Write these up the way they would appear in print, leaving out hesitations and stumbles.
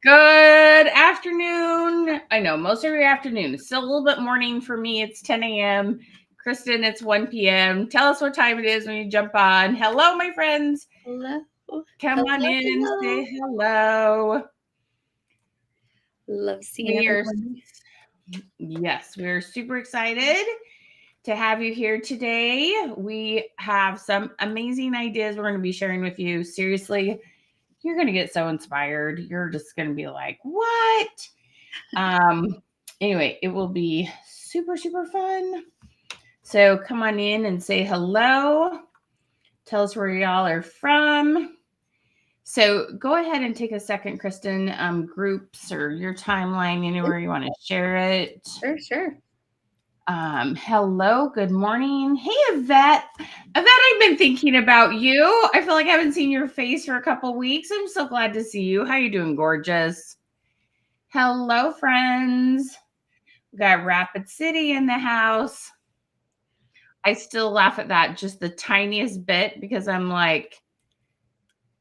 Good afternoon. I know most of your afternoon. It's still a little bit morning for me. It's 10 a.m. Kristen, it's 1 p.m. Tell us what time it is when you jump on. Hello, my friends. Hello. Come on in and say hello. Love seeing everyone. Yes, we're super excited to have you here today. We have some amazing ideas we're going to be sharing with you. Seriously, you're going to get so inspired. You're just going to be like, what? Anyway, it will be super, super fun. So come on in and say hello. Tell us where y'all are from. So go ahead and take a second, Kristen, groups or your timeline, anywhere you want to share it. Sure. Hello, good morning. Hey, Yvette. Yvette, I've been thinking about you. I feel like I haven't seen your face for a couple weeks. I'm so glad to see you. How you doing, gorgeous? Hello, friends. We got Rapid City in the house. I still laugh at that just the tiniest bit because I'm like,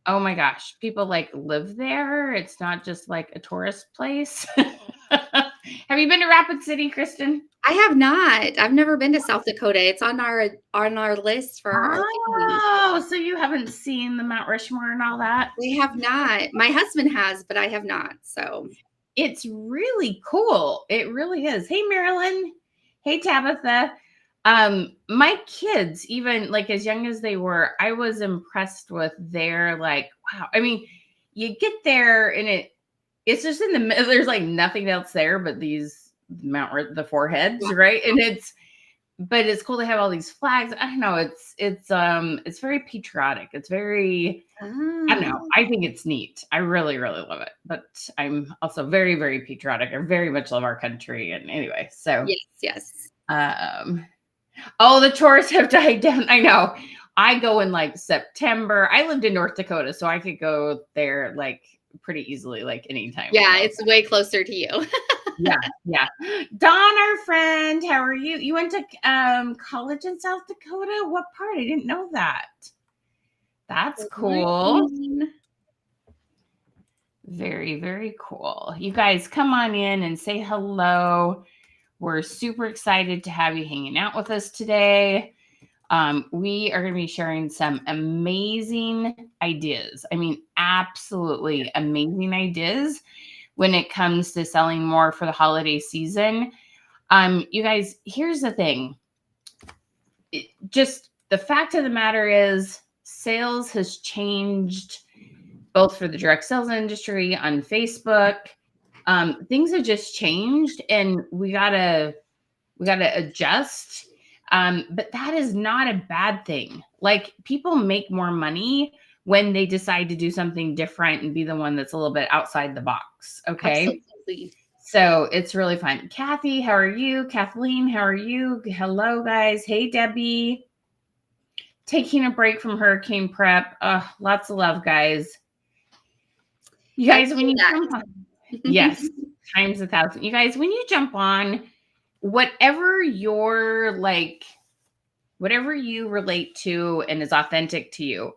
oh my gosh, people like live there. It's not just like a tourist place. Have you been to Rapid City, Kristen? I have not. I've never been to South Dakota. It's on our list for our family. Oh, so you haven't seen the Mount Rushmore and all that? We have not. My husband has, but I have not. So it's really cool. It really is. Hey, Marilyn. Hey, Tabitha. My kids, even like as young as they were, I was impressed with their like, wow. I mean, you get there and it's just in the middle. There's like nothing else there but these the foreheads, right? And but it's cool to have all these flags. I don't know. It's very patriotic. It's very, I don't know. I think it's neat. I really, really love it. But I'm also very, very patriotic. I very much love our country. And anyway, so yes. Oh, the tourists have died down. I know. I go in like September. I lived in North Dakota, so I could go there like pretty easily, like anytime. Yeah, it's way closer to you. Yeah. Dawn, our friend, how are you? You went to college in South Dakota? What part? I didn't know that. That's cool. Very, very cool. You guys come on in and say hello. We're super excited to have you hanging out with us today. We are going to be sharing some amazing ideas. I mean, absolutely amazing ideas when it comes to selling more for the holiday season. You guys, here's the thing. Just the fact of the matter is sales has changed both for the direct sales industry on Facebook. Things have just changed and we gotta adjust. But that is not a bad thing. Like people make more money when they decide to do something different and be the one that's a little bit outside the box. Okay. Absolutely. So it's really fun. Kathy, how are you? Kathleen, how are you? Hello, guys. Hey, Debbie. Taking a break from hurricane prep. Lots of love, guys. You guys, when you jump on, yes, times 1,000. You guys, when you jump on, whatever you relate to and is authentic to you,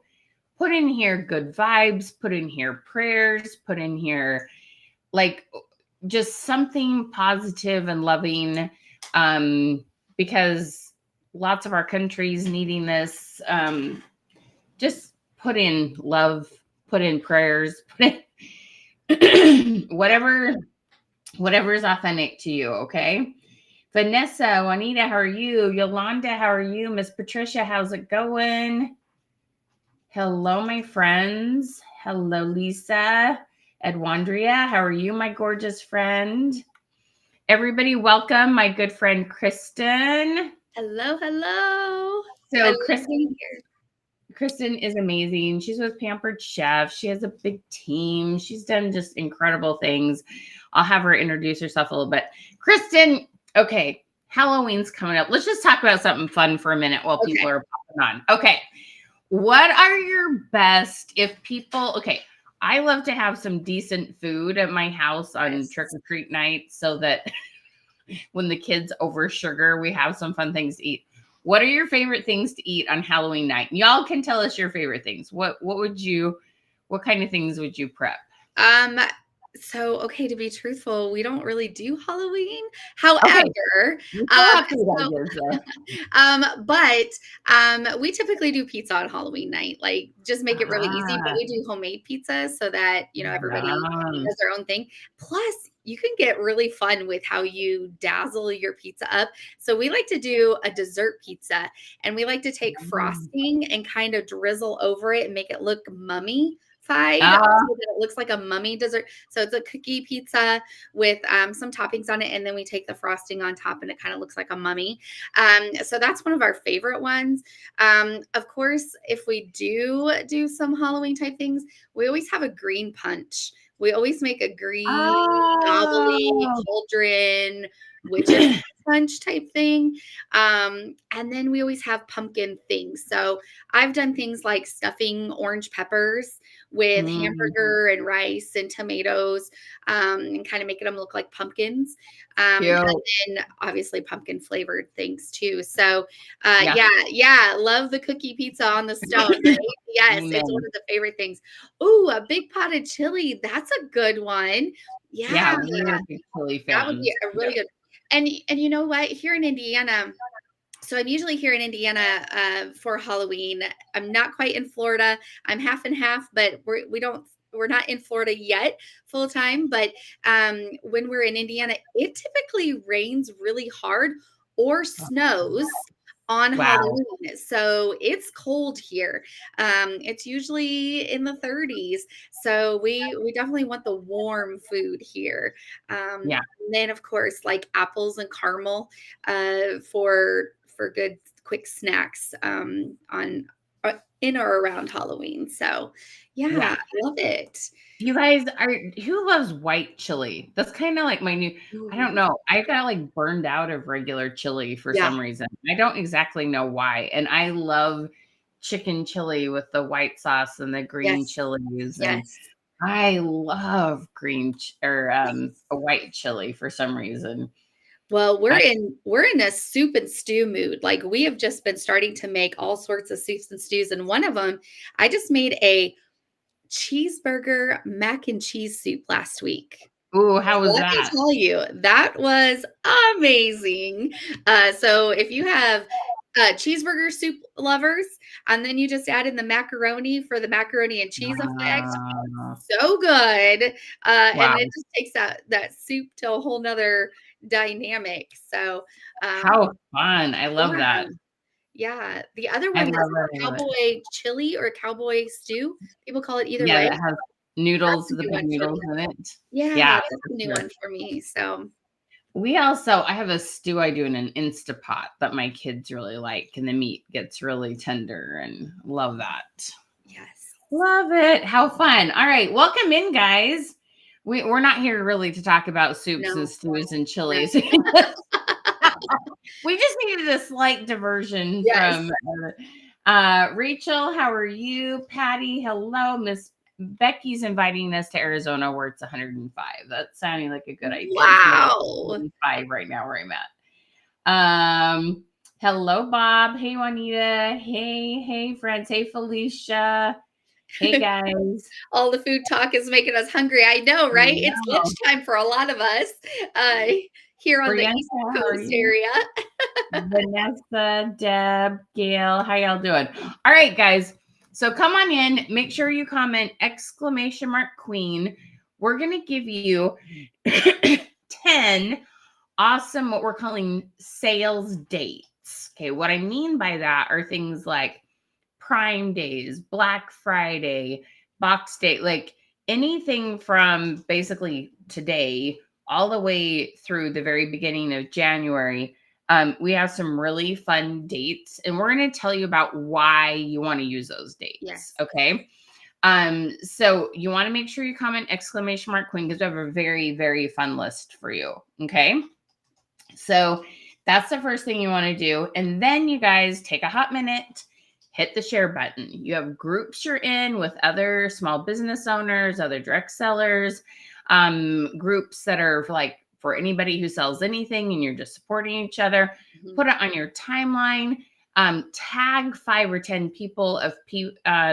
put in here good vibes, put in here prayers, put in here like just something positive and loving, because lots of our countries needing this. Just put in love, put in prayers, put in whatever is authentic to you. Okay. Vanessa, Juanita, how are you? Yolanda, how are you? Miss Patricia, how's it going? Hello, my friends. Hello, Lisa. Edwandria, how are you, my gorgeous friend? Everybody, welcome my good friend, Kristen. Hello. So Kristen is amazing. She's with Pampered Chef. She has a big team. She's done just incredible things. I'll have her introduce herself a little bit. Kristen, okay, Halloween's coming up. Let's just talk about something fun for a minute while people are popping on. Okay, what are your best, I love to have some decent food at my house on trick-or-treat night so that when the kids over sugar, we have some fun things to eat. What are your favorite things to eat on Halloween night? Y'all can tell us your favorite things. What kind of things would you prep? So, okay, to be truthful, we don't really do Halloween. Okay, However, you still um, have food so ideas though. we typically do pizza on Halloween night, like just make it really easy, but Ah, we do homemade pizza so that, everybody yum. does their own thing. Plus, you can get really fun with how you dazzle your pizza up. So we like to do a dessert pizza and we like to take Mm. frosting and kind of drizzle over it and make it look mummy-fied Ah, so that it looks like a mummy dessert. So it's a cookie pizza with some toppings on it, and then we take the frosting on top, and it kind of looks like a mummy. So that's one of our favorite ones. Of course, if we do some Halloween type things, we always have a green punch. We always make a green gobbly oh. cauldron witches punch type thing. And then we always have pumpkin things. So I've done things like stuffing orange peppers with Mm, hamburger and rice and tomatoes, and kind of making them look like pumpkins. And cute. then obviously pumpkin flavored things too. So Yeah. yeah, love the cookie pizza on the stone, right? Yes, it's one Amen. of the favorite things. Ooh, a big pot of chili. That's a good one. Yeah, Yeah, we are big chili that would be fans. a Yeah. really good. And you know what? Here in Indiana, so I'm usually here in Indiana for Halloween. I'm not quite in Florida. I'm half and half, but we're not in Florida yet full time. But when we're in Indiana, it typically rains really hard or snows on Wow. Halloween. So it's cold here. It's usually in the 30s. So we definitely want the warm food here. Yeah. And then of course like apples and caramel for good quick snacks on in or around Halloween. So Yeah. yeah, love it. You guys are who loves white chili? That's kind of like my new I don't Ooh, know. I got like burned out of regular chili for yeah, some reason. I don't exactly know why. And I love chicken chili with the white sauce and the green yes, chilies and yes. I love a white chili for some reason. Well, I, we're in a soup and stew mood. Like we have just been starting to make all sorts of soups and stews, and one of them, I just made a cheeseburger mac and cheese soup last week. ooh, how was Let me that? tell you, that was amazing. So if you have cheeseburger soup lovers, and then you just add in the macaroni for the macaroni and cheese effect, Uh, so good. And wow. it just takes that soup to a whole nother dynamic. So How fun. I love yeah, that. yeah. The other I one is love it. I love it. cowboy chili or cowboy stew. People call it either Yeah, way. that has That's noodles, a the new big one for me. noodles in it. Yeah, Yeah, that's for a new sure. one for me. So I have a stew I do in an Instapot that my kids really like, and the meat gets really tender and love that. yes. Love it. How fun. All right. Welcome in, guys. We're not here really to talk about soups and No, stews and no. chilies. We just needed a slight diversion Yes. from Rachel. How are you? Patty, hello. Miss Becky's inviting us to Arizona where it's 105. That's sounding like a good idea. It's like Wow. 105 right now where I'm at. Hello, Bob. Hey, Juanita. Hey, friends. Hey, Felicia. Hey, guys. All the food talk is making us hungry. I know, I right? It's know. lunchtime for a lot of us uh, here on the Brianna, East how are Coast you? area. Vanessa, Deb, Gail, how y'all doing? All right, guys. So come on in. Make sure you comment !Queen. We're going to give you 10 awesome, what we're calling sales dates. Okay. What I mean by that are things like Prime Days, Black Friday, Box Day, like anything from basically today all the way through the very beginning of January. We have some really fun dates, and we're going to tell you about why you want to use those dates. Yes. Okay. So you want to make sure you comment !Queen because we have a very, very fun list for you. Okay. So that's the first thing you want to do. And then you guys take a hot minute, hit the share button. You have groups you're in with other small business owners, other direct sellers, groups that are like for anybody who sells anything and you're just supporting each other. Mhm. Put it on your timeline. Tag 5 or 10 people of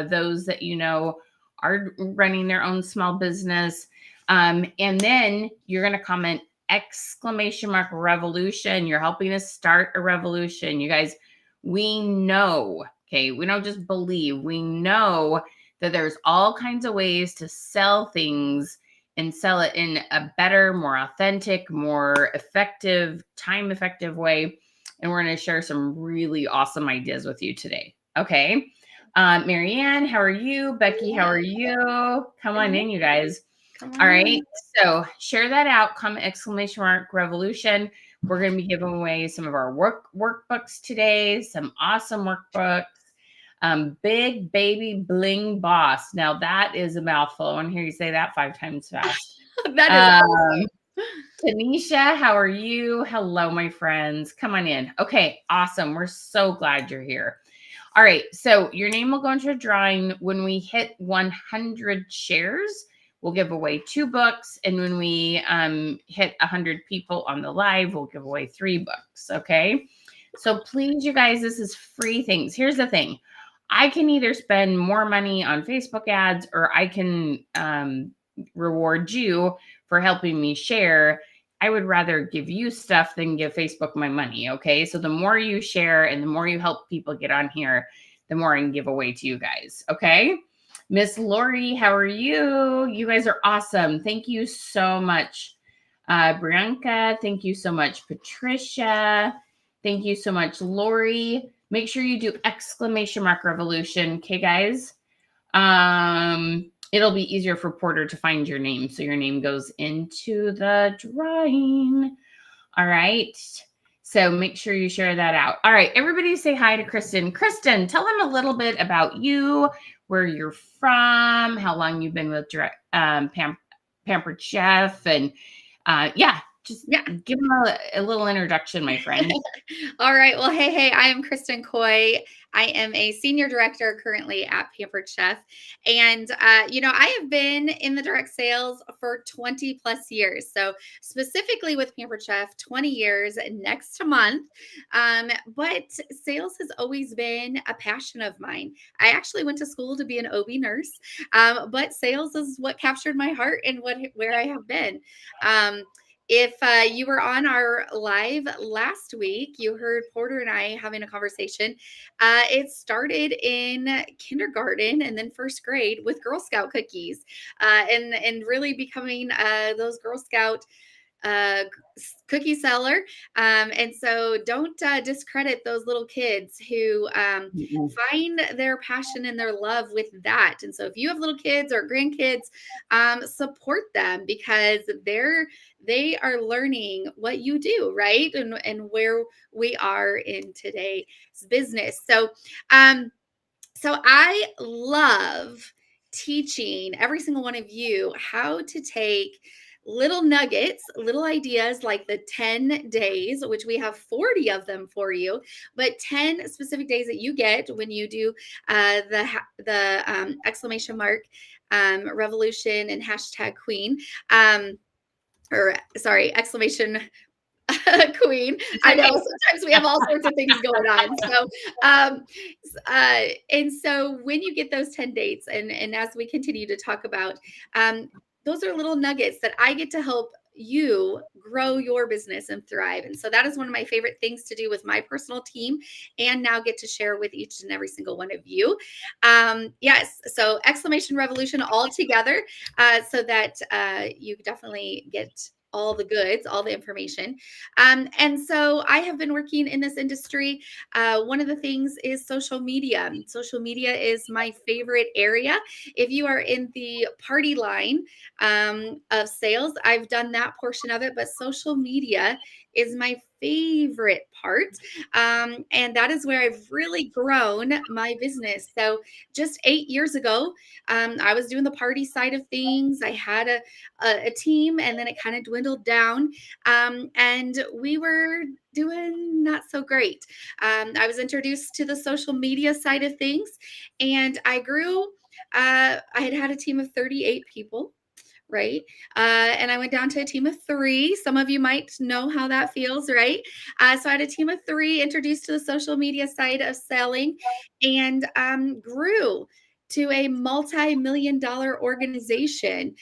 those that you know are running their own small business. And then you're going to comment !revolution. You're helping us start a revolution. You guys, we know, okay, we don't just believe, we know that there's all kinds of ways to sell things and sell it in a better, more authentic, more effective, time-effective way. And we're going to share some really awesome ideas with you today. Okay. Marianne, how are you? Becky, how are you? Come on in, you guys. All right. So share that out. Comment !revolution. We're going to be giving away some of our workbooks today. Some awesome workbooks. Big Baby Bling Boss. Now that is a mouthful. I want to hear you say that 5 times fast. That is awesome. Tanisha, how are you? Hello, my friends. Come on in. Okay, awesome. We're so glad you're here. All right, so your name will go into a drawing. When we hit 100 shares, we'll give away 2 books. And when we hit 100 people on the live, we'll give away 3 books, okay? So please, you guys, this is free things. Here's the thing. I can either spend more money on Facebook ads or I can reward you for helping me share. I would rather give you stuff than give Facebook my money, okay? So the more you share and the more you help people get on here, the more I can give away to you guys, okay? Miss Lori, how are you? You guys are awesome. Thank you so much. Brianka, thank you so much. Patricia, thank you so much. Lori, make sure you do !revolution, okay, guys? It'll be easier for Porter to find your name. So your name goes into the drawing. All right. So make sure you share that out. All right. Everybody say hi to Kristen. Kristen, tell them a little bit about you, where you're from, how long you've been with Pampered Chef. And just give them a little introduction, my friend. All right. Well, hey, I am Kristen Coy. I am a senior director currently at Pampered Chef. And, I have been in the direct sales for 20 plus years. So specifically with Pampered Chef, 20 years next month. But sales has always been a passion of mine. I actually went to school to be an OB nurse, but sales is what captured my heart and where I have been. If you were on our live last week, you heard Porter and I having a conversation. It started in kindergarten and then first grade with Girl Scout cookies, and really becoming those Girl Scout cookie seller. And so don't discredit those little kids who find their passion and their love with that. And so if you have little kids or grandkids, support them because they are learning what you do, right? And where we are in today's business. So I love teaching every single one of you how to take little nuggets, little ideas like the 10 days, which we have 40 of them for you, but 10 specific days that you get when you do the exclamation mark revolution and hashtag queen, exclamation queen. I know sometimes we have all sorts of things going on. And so when you get those 10 dates and as we continue to talk about, those are little nuggets that I get to help you grow your business and thrive. And so that is one of my favorite things to do with my personal team and now get to share with each and every single one of you. Yes. So exclamation revolution all together so that you definitely get all the goods, all the information. And so I have been working in this industry. One of the things is social media. Social media is my favorite area. If you are in the party line of sales, I've done that portion of it, but social media is my favorite part. And that is where I've really grown my business. So just 8 years ago, I was doing the party side of things. I had a team and then it kind of dwindled down. And we were doing not so great. I was introduced to the social media side of things and I grew. I had a team of 38 people. Right. And I went down to a team of 3. Some of you might know how that feels, right? So I had a team of 3 introduced to the social media side of selling and grew to a multi-million-dollar organization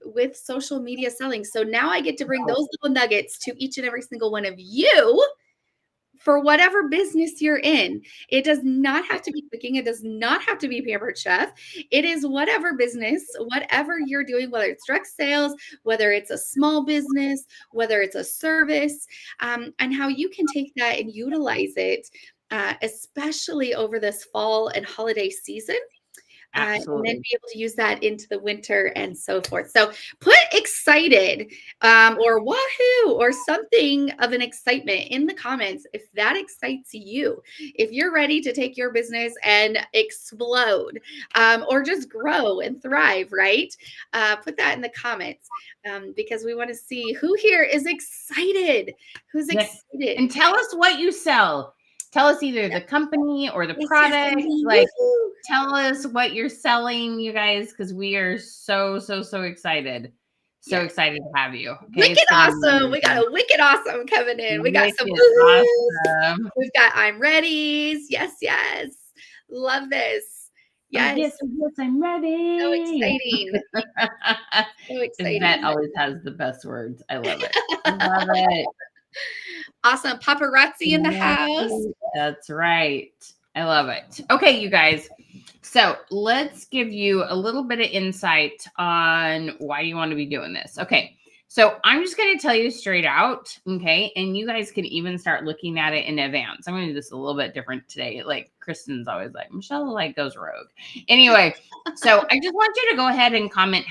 with social media selling. So now I get to bring those little nuggets to each and every single one of you for whatever business you're in. It does not have to be cooking. It does not have to be Pampered Chef. It is whatever business, whatever you're doing, whether it's direct sales, whether it's a small business, whether it's a service, and how you can take that and utilize it, especially over this fall and holiday season. And then be able to use that into the winter and so forth. So put excited or wahoo or something of an excitement in the comments if that excites you. If you're ready to take your business and explode or just grow and thrive, right? Put that in the comments because we want to see who here is excited. Who's excited? And tell us what you sell. Tell us either the company or the product. Like, tell us what you're selling, you guys, because we are so excited. Excited to have you. Okay, wicked awesome. We got a wicked awesome coming in. We got some awesome. We've got I'm ready's. Yes. Love this. Yes, I'm ready. So exciting. So exciting. That always has the best words. I love it. I love it. Awesome. Paparazzi in the house. That's right. I love it. Okay, you guys. So let's give you a little bit of insight on why you want to be doing this. Okay. So I'm just going to tell you straight out. Okay. And you guys can even start looking at it in advance. I'm going to do this a little bit different today. Like Kristen's always like, Michelle like goes rogue. Anyway, so I just want you to go ahead and comment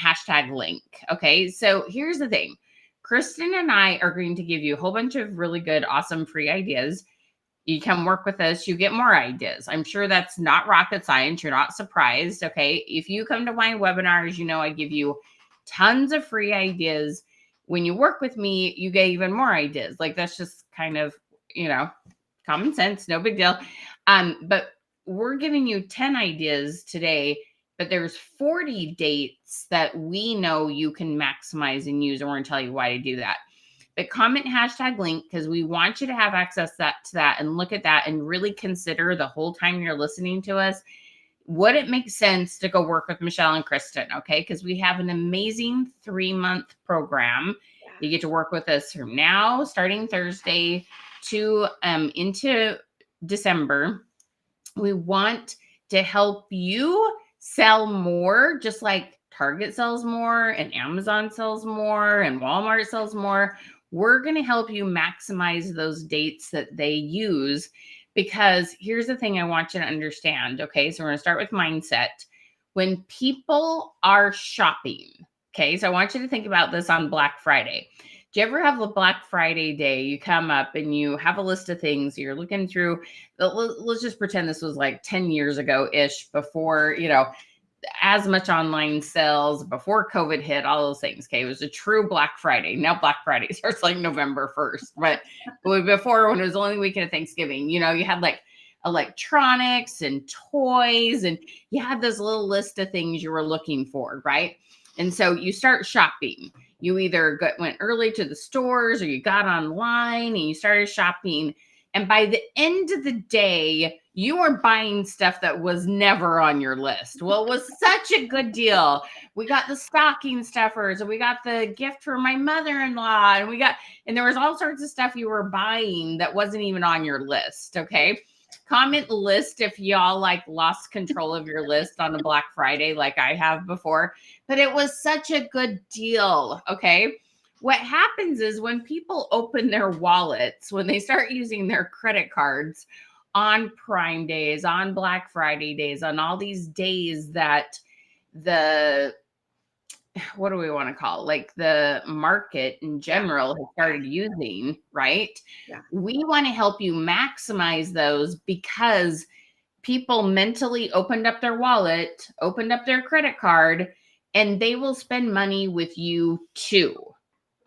#link. Okay. So here's the thing. Kristen and I are going to give you a whole bunch of really good, awesome free ideas. You come work with us, you get more ideas. I'm sure that's not rocket science. You're not surprised. Okay. If you come to my webinars, you know, I give you tons of free ideas. When you work with me, you get even more ideas. Like that's just kind of, you know, common sense, no big deal. But we're giving you 10 ideas today, but there's 40 dates that we know you can maximize and use. And we're going to tell you why to do that. But comment #link because we want you to have access to that and look at that and really consider the whole time you're listening to us, would it make sense to go work with Michelle and Kristen? Okay. Because we have an amazing 3-month program. You get to work with us from now, starting Thursday to into December. We want to help you sell more, just like Target sells more and Amazon sells more and Walmart sells more. We're going to help you maximize those dates that they use, because here's the thing I want you to understand. Okay. So we're going to start with mindset. When people are shopping, okay, so I want you to think about this on Black Friday. Do you ever have a Black Friday day? You come up and you have a list of things you're looking through. Let's just pretend this was like 10 years ago-ish, before, you know, as much online sales, before COVID hit, all those things. Okay. It was a true Black Friday. Now Black Friday starts like November 1st, but before, when it was the only weekend of Thanksgiving, you know, you had like electronics and toys, and you had this little list of things you were looking for. Right. And so you start shopping. You either went early to the stores or you got online and you started shopping. And by the end of the day, you were buying stuff that was never on your list. Well, it was such a good deal. We got the stocking stuffers, and we got the gift for my mother-in-law, and there was all sorts of stuff you were buying that wasn't even on your list. Okay. Comment list if y'all like lost control of your list on a Black Friday like I have before. But it was such a good deal. Okay. What happens is when people open their wallets, when they start using their credit cards on Prime days, on Black Friday days, on all these days that what do we want to call it? Like the market in general has started using, right? Yeah. We want to help you maximize those, because people mentally opened up their wallet, opened up their credit card, and they will spend money with you too.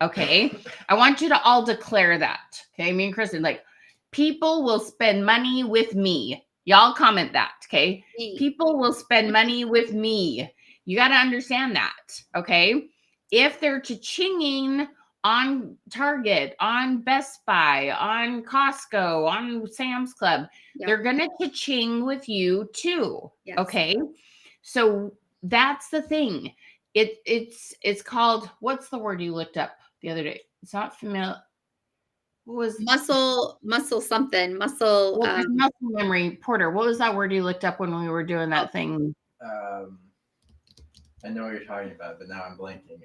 Okay. I want you to all declare that. Okay. Me and Kristen, like, people will spend money with me. Y'all comment that. Okay. People will spend money with me. You got to understand that. Okay. If they're cha-chinging on Target, on Best Buy, on Costco, on Sam's Club, they're going to cha-ching with you too. Yes. Okay. So that's the thing. It's called, what's the word you looked up the other day? It's not familiar. What was muscle something, muscle. Well, there's muscle memory. Porter, what was that word you looked up when we were doing that thing? I know what you're talking about, but now I'm blanking.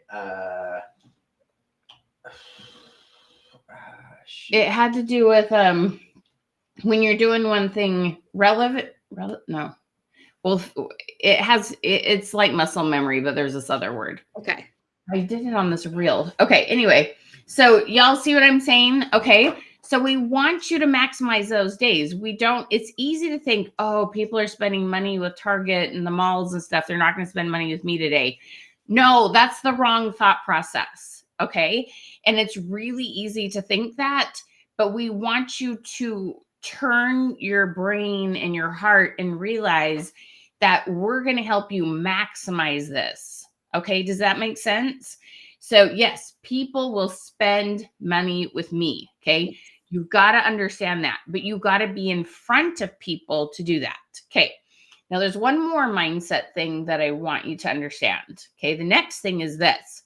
It had to do with when you're doing one thing no. Well, it's like muscle memory, but there's this other word. Okay. I did it on this reel. Okay, anyway. So y'all see what I'm saying? Okay. So we want you to maximize those days. It's easy to think, oh, people are spending money with Target and the malls and stuff. They're not going to spend money with me today. No, that's the wrong thought process. Okay. And it's really easy to think that, but we want you to turn your brain and your heart and realize that we're going to help you maximize this. Okay. Does that make sense? So yes, people will spend money with me. Okay. You've got to understand that, but you got to be in front of people to do that. Okay. Now there's one more mindset thing that I want you to understand. Okay. The next thing is this.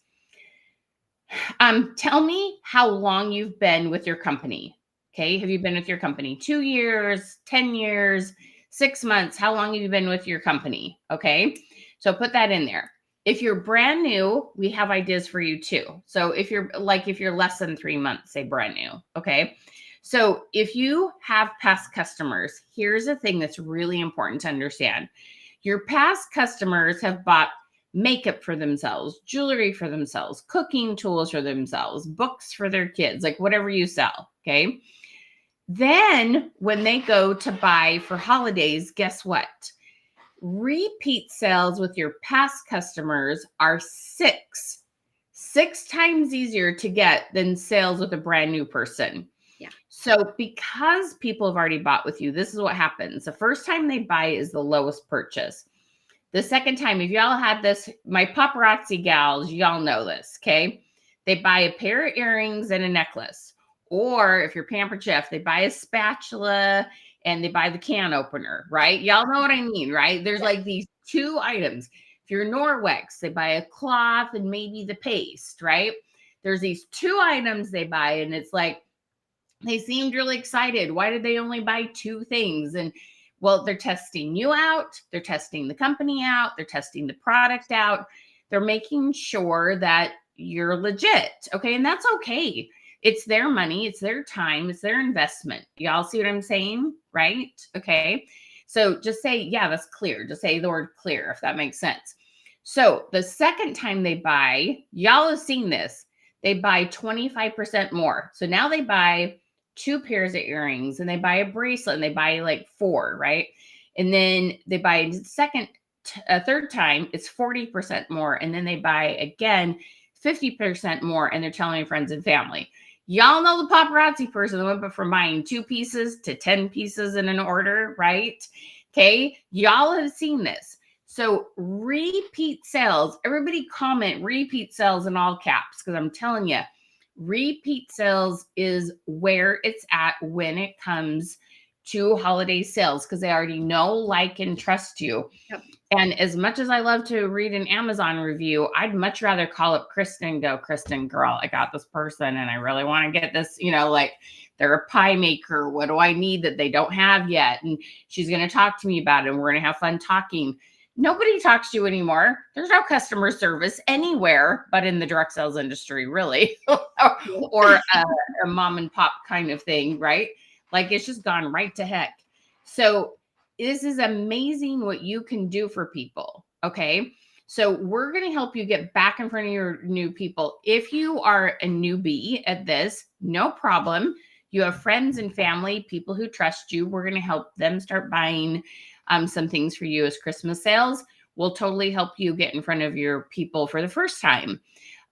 Tell me how long you've been with your company. Okay. Have you been with your company 2 years, 10 years, 6 months? How long have you been with your company? Okay. So put that in there. If you're brand new, we have ideas for you too. So if you're less than 3 months, say brand new. Okay. So if you have past customers, here's a thing that's really important to understand. Your past customers have bought makeup for themselves, jewelry for themselves, cooking tools for themselves, books for their kids, like whatever you sell. Okay. Then when they go to buy for holidays, guess what? Repeat sales with your past customers are six times easier to get than sales with a brand new person. Yeah. So because people have already bought with you, this is what happens. The first time they buy is the lowest purchase. The second time, if y'all had this, my paparazzi gals, y'all know this, okay? They buy a pair of earrings and a necklace. Or if you're Pampered Chef, they buy a spatula and they buy the can opener, right? Y'all know what I mean, right? There's like these 2 items. If you're Norwex, they buy a cloth and maybe the paste, right? There's these 2 items they buy, and it's like, they seemed really excited. Why did they only buy 2 things? And well, they're testing you out. They're testing the company out. They're testing the product out. They're making sure that you're legit. Okay. And that's okay. It's their money. It's their time. It's their investment. Y'all see what I'm saying? Right? Okay. So just say, yeah, that's clear. Just say the word clear, if that makes sense. So the second time they buy, y'all have seen this. They buy 25% more. So now they buy 2 pairs of earrings and they buy a bracelet and they buy like 4, right? And then they buy a third time, it's 40% more. And then they buy again 50% more, and they're telling their friends and family. Y'all know the paparazzi person that went from buying 2 pieces to 10 pieces in an order, right? Okay. Y'all have seen this. So repeat sales, everybody comment repeat sales in all caps, because I'm telling you, repeat sales is where it's at when it comes to holiday sales, because they already know, like, and trust you. Yep. And as much as I love to read an Amazon review, I'd much rather call up Kristen and go, Kristen, girl, I got this person and I really want to get this, like they're a pie maker. What do I need that they don't have yet? And she's going to talk to me about it, and we're going to have fun talking. Nobody talks to you anymore. There's no customer service anywhere but in the direct sales industry, really, or a mom and pop kind of thing, right? Like, it's just gone right to heck. So this is amazing what you can do for people, okay? So we're going to help you get back in front of your new people. If you are a newbie at this, no problem. You have friends and family, people who trust you. We're going to help them start buying some things for you as Christmas sales. We'll totally help you get in front of your people for the first time.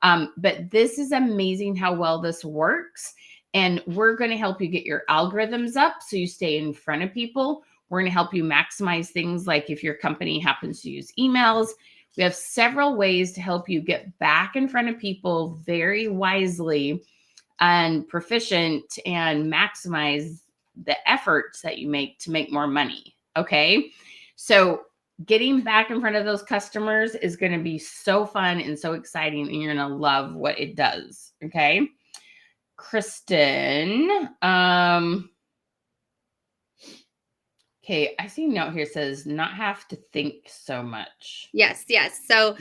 But this is amazing how well this works. And we're going to help you get your algorithms up so you stay in front of people. We're going to help you maximize things like if your company happens to use emails. We have several ways to help you get back in front of people very wisely and proficient and maximize the efforts that you make to make more money. Okay. So getting back in front of those customers is going to be so fun and so exciting, and you're going to love what it does. Okay. Kristen, okay, I see a note here says not have to think so much. Yes. So,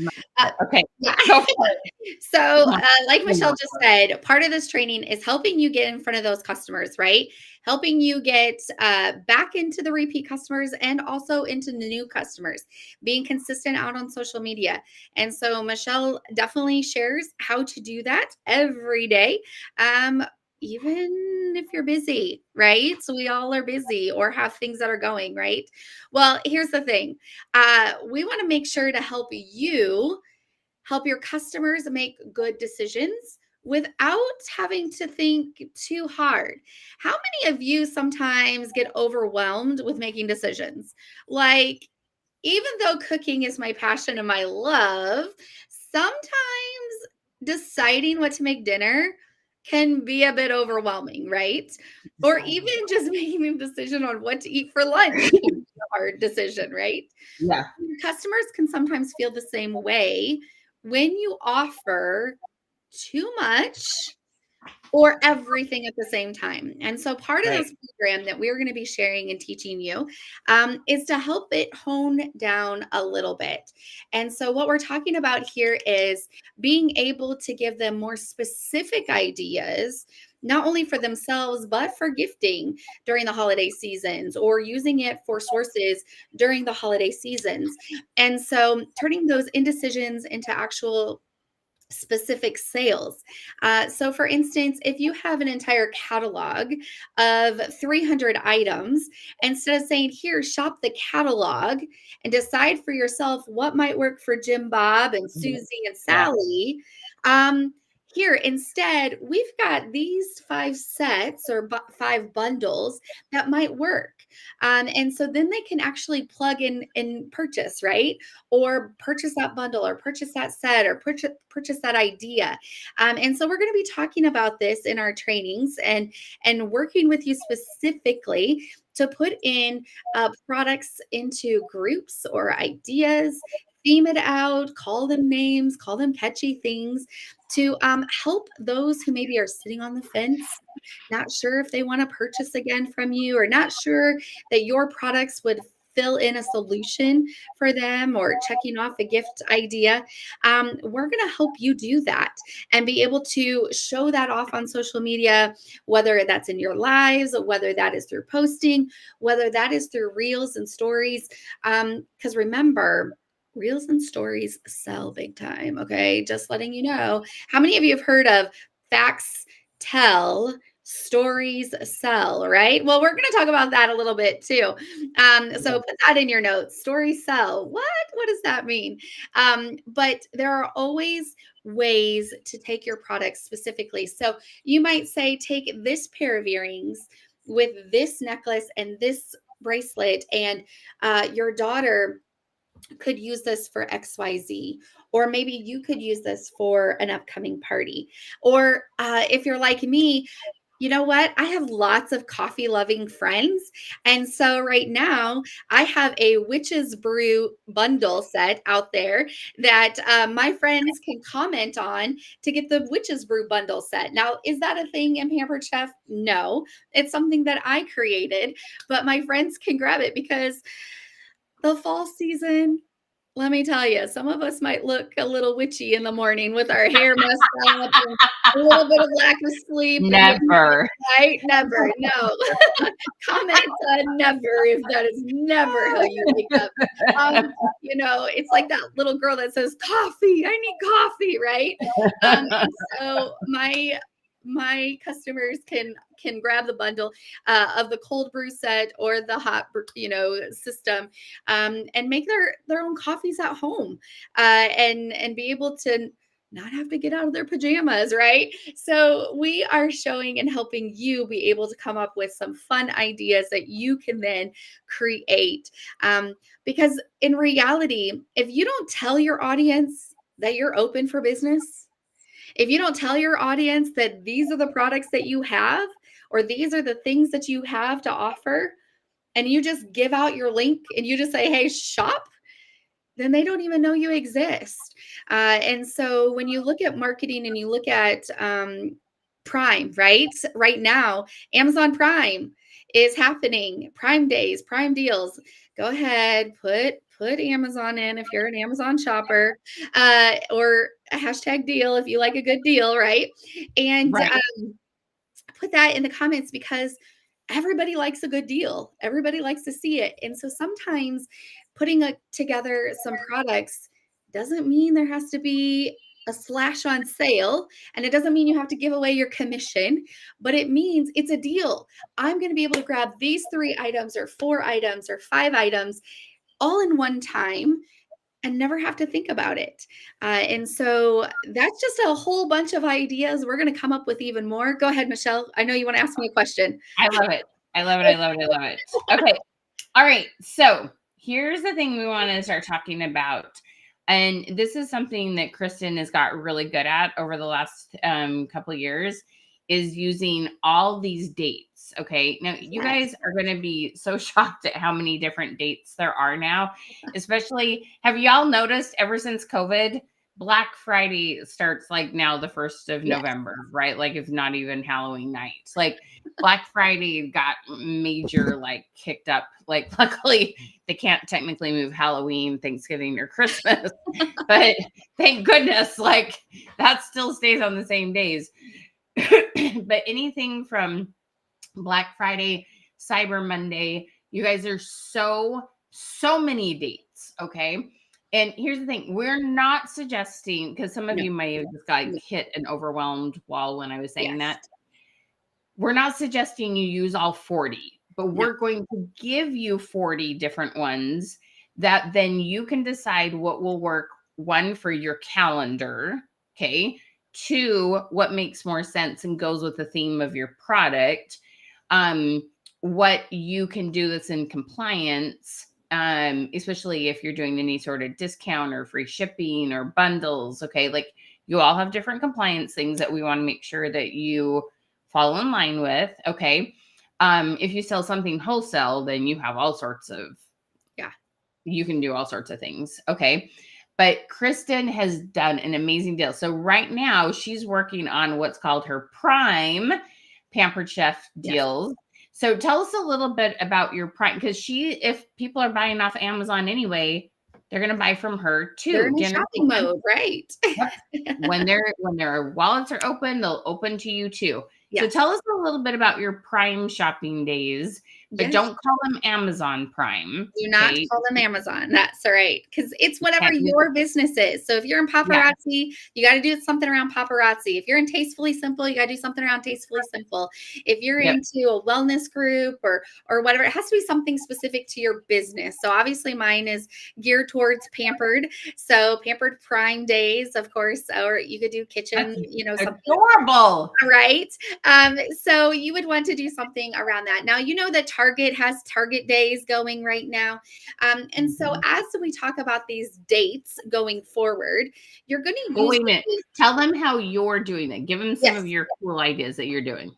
Okay. yeah. Go for it. So, like Michelle just said, part of this training is helping you get in front of those customers, right? Helping you get back into the repeat customers and also into the new customers, being consistent out on social media. And so Michelle definitely shares how to do that every day. Even if you're busy, right? So we all are busy or have things that are going, right? Well, here's the thing. We want to make sure to help your customers make good decisions without having to think too hard. How many of you sometimes get overwhelmed with making decisions? Like, even though cooking is my passion and my love, sometimes deciding what to make dinner can be a bit overwhelming, right? Or even just making a decision on what to eat for lunch can be a hard decision, right? Yeah. Customers can sometimes feel the same way when you offer too much or everything at the same time. And so part of this program that we're going to be sharing and teaching you is to help it hone down a little bit. And so what we're talking about here is being able to give them more specific ideas, not only for themselves, but for gifting during the holiday seasons or using it for sources during the holiday seasons. And so turning those indecisions into actual specific sales. So for instance, if you have an entire catalog of 300 items, instead of saying, here, shop the catalog and decide for yourself what might work for Jim Bob and Susie and Sally, here, instead, we've got these 5 sets or 5 bundles that might work. And so then they can actually plug in and purchase, right? Or purchase that bundle or purchase that set or purchase that idea. And so we're going to be talking about this in our trainings and working with you specifically to put in products into groups or ideas, theme it out, call them names, call them catchy things to help those who maybe are sitting on the fence, not sure if they want to purchase again from you, or not sure that your products would fill in a solution for them or checking off a gift idea. We're going to help you do that and be able to show that off on social media, whether that's in your lives, whether that is through posting, whether that is through reels and stories. Because remember, reels and stories sell big time. Okay. Just letting you know. How many of you have heard of facts tell, stories sell, right? Well, we're going to talk about that a little bit too. So put that in your notes. Stories sell. What does that mean? But there are always ways to take your products specifically. So you might say, take this pair of earrings with this necklace and this bracelet, and your daughter could use this for XYZ, or maybe you could use this for an upcoming party. Or if you're like me, you know what? I have lots of coffee loving friends. And so right now I have a Witch's Brew bundle set out there that my friends can comment on to get the Witch's Brew bundle set. Now, is that a thing in Pampered Chef? No, it's something that I created, but my friends can grab it because the fall season, let me tell you, some of us might look a little witchy in the morning with our hair messed up and a little bit of lack of sleep. Never. Right? Never. No. Comment never if that is never how you wake up. It's like that little girl that says, coffee, I need coffee, right? So my customers can grab the bundle of the cold brew set or the hot system and make their own coffees at home and be able to not have to get out of their pajamas, right? So we are showing and helping you be able to come up with some fun ideas that you can then create. Because in reality, if you don't tell your audience that you're open for business, if you don't tell your audience that these are the products that you have, or these are the things that you have to offer, and you just give out your link and you just say, hey, shop, then they don't even know you exist. And so when you look at marketing and you look at Prime, right? Right now, Amazon Prime is happening. Prime days, Prime deals. Go ahead, put Amazon in if you're an Amazon shopper, or a hashtag deal if you like a good deal, right? And Right. put that in the comments because everybody likes a good deal. Everybody likes to see it. And so sometimes putting together some products doesn't mean there has to be a slash on sale. And it doesn't mean you have to give away your commission, but it means it's a deal. I'm going to be able to grab these 3 items or 4 items or 5 items all in one time and never have to think about it. And so that's just a whole bunch of ideas. We're going to come up with even more. Go ahead, Michelle. I know you want to ask me a question. I love it. I love it. I love it. I love it. Okay. All right. So here's the thing we want to start talking about. And this is something that Kristen has got really good at over the last couple of years, is using all these dates. Okay. Now, you guys are going to be so shocked at how many different dates there are now, especially, have y'all noticed ever since COVID, Black Friday starts like now the 1st of November, right? Like it's not even Halloween night. Like Black Friday got major like kicked up. Like luckily they can't technically move Halloween, Thanksgiving, or Christmas, but thank goodness like that still stays on the same days. But anything from Black Friday, Cyber Monday, you guys are so many dates. Okay. And here's the thing, we're not suggesting, because some of you may have just got hit an overwhelmed wall when I was saying that. We're not suggesting you use all 40, but we're going to give you 40 different ones that then you can decide what will work, 1, for your calendar, okay? 2, what makes more sense and goes with the theme of your product. What you can do that's in compliance, especially if you're doing any sort of discount or free shipping or bundles. Okay. Like you all have different compliance things that we want to make sure that you fall in line with. Okay. If you sell something wholesale, then you have all sorts of, you can do all sorts of things. Okay. But Kristen has done an amazing deal. So right now she's working on what's called her Prime Pampered Chef deals. So tell us a little bit about your Prime, because if people are buying off Amazon anyway, they're going to buy from her too. They're in a shopping mode, right? When their wallets are open, they'll open to you too. So tell us a little bit about your Prime shopping days, but don't call them Amazon Prime. Do not call them Amazon. That's all right. Because it's whatever your business is. So if you're in Paparazzi, you got to do something around Paparazzi. If you're in Tastefully Simple, you got to do something around Tastefully Simple. If you're into a wellness group or whatever, it has to be something specific to your business. So obviously mine is geared towards Pampered. So Pampered Prime days, of course, or you could do kitchen, something adorable. Right. So you would want to do something around that. Now, you know that Target has Target days going right now. And so as we talk about these dates going forward, you're going to use— wait a minute. Tell them how you're doing it. Give them some of your cool ideas that you're doing.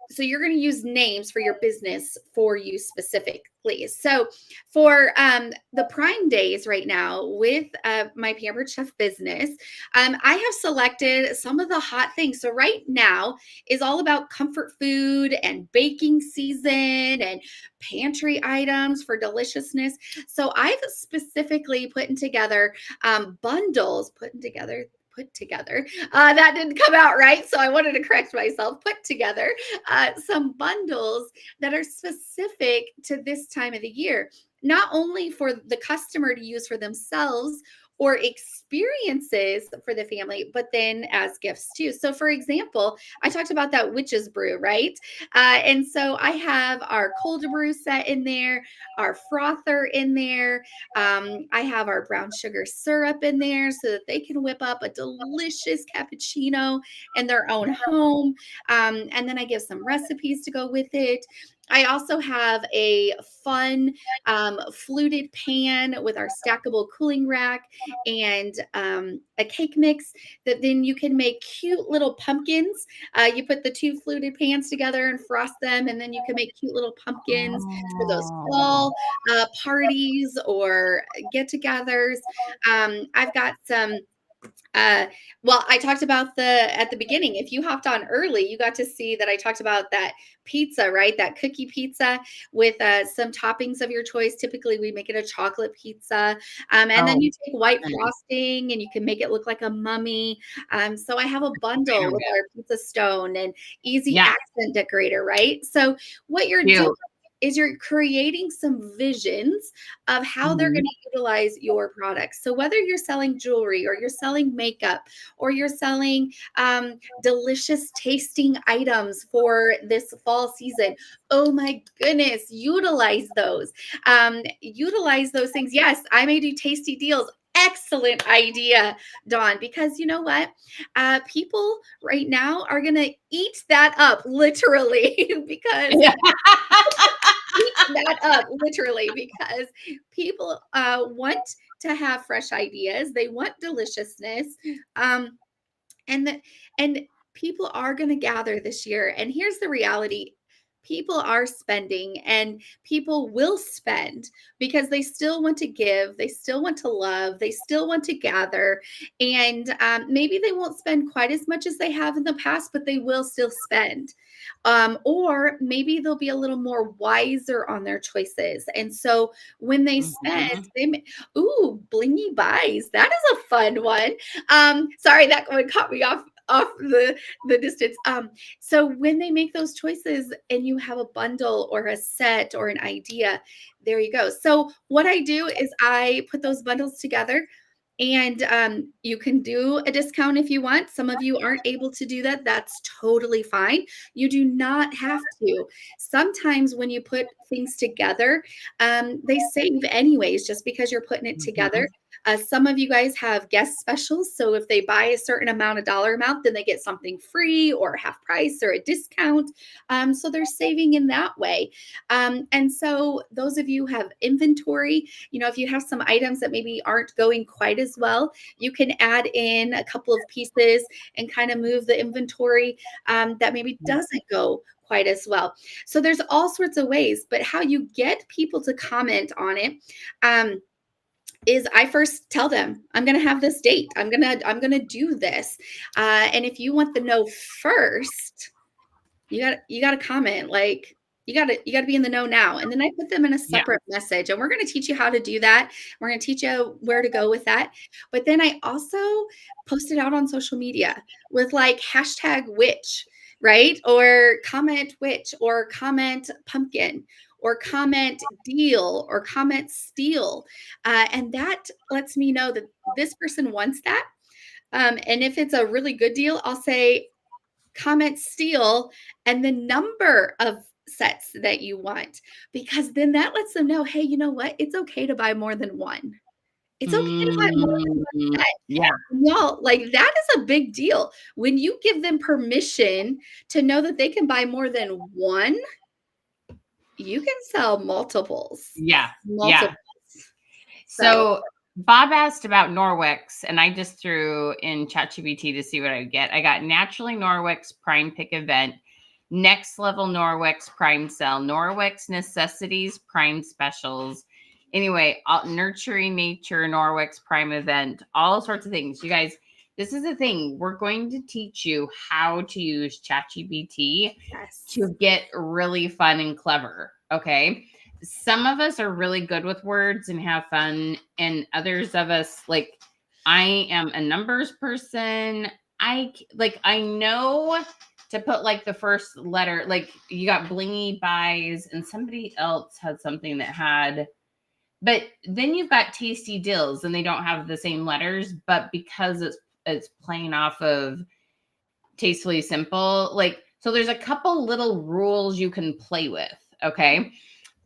So you're going to use names for your business for you specifically. So for the Prime days right now with my Pampered Chef business, I have selected some of the hot things. So right now is all about comfort food and baking season and pantry items for deliciousness. So I've specifically put together bundles, put together. That didn't come out right. So I wanted to correct myself. Put together some bundles that are specific to this time of the year, not only for the customer to use for themselves or experiences for the family, but then as gifts too. So for example, I talked about that witch's brew, right? And so I have our cold brew set in there, our frother in there. I have our brown sugar syrup in there so that they can whip up a delicious cappuccino in their own home. And then I give some recipes to go with it. I also have a fun fluted pan with our stackable cooling rack and a cake mix that then you can make cute little pumpkins. You put the two fluted pans together and frost them, and then you can make cute little pumpkins for those Oh. fall parties or get-togethers. I've got some well, I talked about at the beginning. If you hopped on early, you got to see that I talked about that pizza, right? That cookie pizza with some toppings of your choice. Typically, we make it a chocolate pizza, and then Oh, you take white nice. frosting and you can make it look like a mummy. So I have a bundle Very with good. our pizza stone and easy Yeah, accent decorator, right? So what you're doing cute. is you're creating some visions of how they're going Mhm. to utilize your products. So whether you're selling jewelry or you're selling makeup or you're selling delicious tasting items for this fall season, oh my goodness, utilize those. Utilize those things. Yes, I may do tasty deals. Excellent idea, Dawn, because you know what? People right now are going to eat that up literally because Yeah. eat that up literally because people want to have fresh ideas. They want deliciousness. Um, and the, and people are going to gather this year. And here's the reality. People are spending and people will spend because they still want to give, they still want to love, they still want to gather. And maybe they won't spend quite as much as they have in the past, but they will still spend. Or maybe they'll be a little more wiser on their choices. And so when they spend, Mhm. ooh, blingy buys. That is a fun one. Sorry, that one caught me off the distance. So when they make those choices and you have a bundle or a set or an idea, there you go. So what I do is I put those bundles together. And you can do a discount if you want. Some of you aren't able to do that. That's totally fine. You do not have to. Sometimes when you put things together, they save anyways, just because you're putting it together. Mhm. Some of you guys have guest specials. So if they buy a certain amount of dollar amount, then they get something free or half price or a discount. So they're saving in that way. And so those of you who have inventory, if you have some items that maybe aren't going quite as well, you can add in a couple of pieces and kind of move the inventory that maybe doesn't go quite as well. So there's all sorts of ways, but how you get people to comment on it is I first tell them I'm going to have this date. I'm going to do this. And if you want the know first, you got to comment like you got to be in the know now. And then I put them in a Yeah. separate message, and we're going to teach you how to do that. We're going to teach you where to go with that. But then I also post it out on social media with like hashtag witch, right? Or comment witch, or comment pumpkin, or comment deal, or comment steal. And that lets me know that this person wants that. And if it's a really good deal, I'll say comment steal and the number of sets that you want, because then that lets them know, hey, you know what? It's okay to buy more than one. It's okay to buy more than one set. Yeah. Y'all, like that is a big deal. When you give them permission to know that they can buy more than one, you can sell multiples. Yeah. Multiples. So So Bob asked about Norwex, and I just threw in ChatGPT to see what I would get. I got Naturally Norwex Prime Pick Event, Next Level Norwex Prime Sale, Norwex Necessities Prime Specials. Anyway, Nurturing Nature Norwex Prime Event, all sorts of things. You guys, this is the thing. We're going to teach you how to use ChatGPT yes. to get really fun and clever. Okay. Some of us are really good with words and have fun, and others of us, like I am a numbers person. I know to put like the first letter, like you got blingy buys, and somebody else had something that had, but then you've got tasty deals and they don't have the same letters, but because it's playing off of Tastefully Simple, like, so there's a couple little rules you can play with. Okay.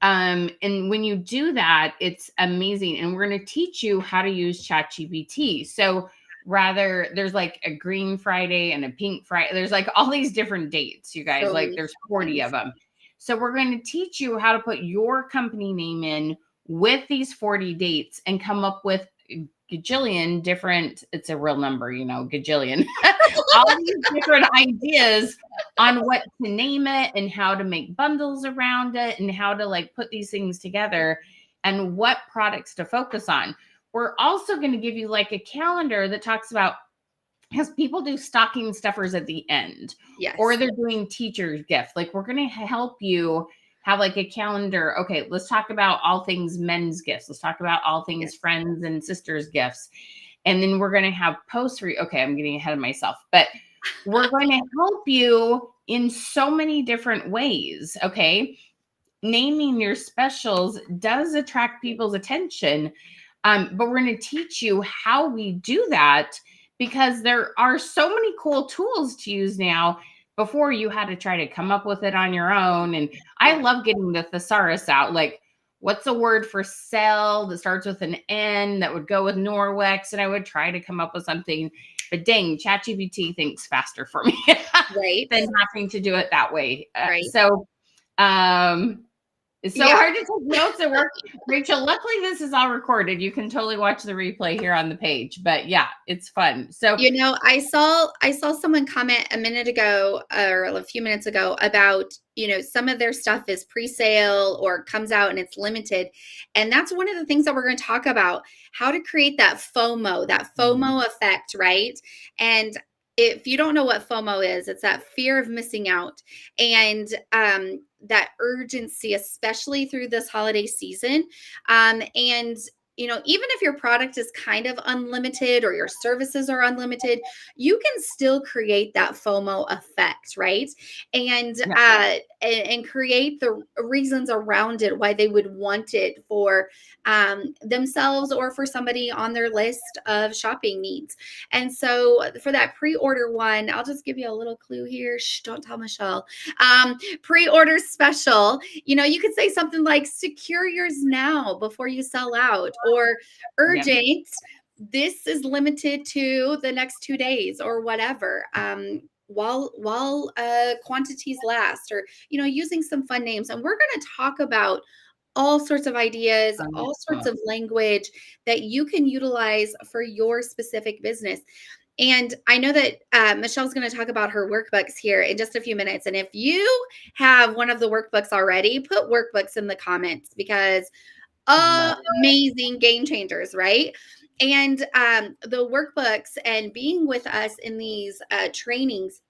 And when you do that, it's amazing. And we're going to teach you how to use ChatGPT. So rather, there's like a green Friday and a pink Friday. There's like all these different dates, you guys. So Like many there's 40 ones. of them. So we're going to teach you how to put your company name in with these 40 dates and come up with gajillion different, it's a real number, gajillion, all these different ideas on what to name it and how to make bundles around it and how to like put these things together and what products to focus on. We're also going to give you like a calendar that talks about, because people do stocking stuffers at the end, or they're doing teacher's gift. Like we're going to help you have like a calendar. Okay, let's talk about all things men's gifts. Let's talk about all things friends and sisters gifts. And then we're going to have posts for you. Okay, I'm getting ahead of myself, but we're going to help you in so many different ways. Okay. Naming your specials does attract people's attention. But we're going to teach you how we do that, because there are so many cool tools to use now. Before you had to try to come up with it on your own. And I love getting the thesaurus out. Like, what's a word for cell that starts with an N that would go with Norwex? And I would try to come up with something, but dang, ChatGPT thinks faster for me than having to do it that way. It's so hard to take notes at work. Rachel, luckily this is all recorded. You can totally watch the replay here on the page, but yeah, it's fun. So, I saw someone comment a minute ago or a few minutes ago about, some of their stuff is pre-sale or comes out and it's limited. And that's one of the things that we're going to talk about, how to create that FOMO effect, right? And if you don't know what FOMO is, it's that fear of missing out. And that urgency, especially through this holiday season. And even if your product is kind of unlimited or your services are unlimited, you can still create that FOMO effect, right? And create the reasons around it, why they would want it for themselves or for somebody on their list of shopping needs. And so for that pre-order one, I'll just give you a little clue here. Shh, don't tell Michelle. Pre-order special, you could say something like secure yours now before you sell out, or urgent. This is limited to the next 2 days or whatever. While quantities last, or, using some fun names. And we're going to talk about all sorts of ideas, all sorts of language that you can utilize for your specific business. And I know that Michelle's going to talk about her workbooks here in just a few minutes. And if you have one of the workbooks already, put workbooks in the comments, because amazing game changers, right? And the workbooks and being with us in these trainings,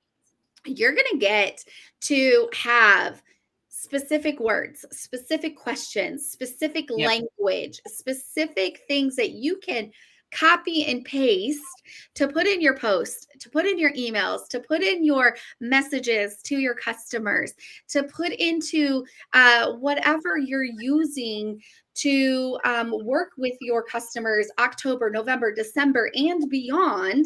you're going to get to have specific words, specific questions, specific language, specific things that you can copy and paste to put in your post, to put in your emails, to put in your messages to your customers, to put into whatever you're using to work with your customers October, November, December, and beyond,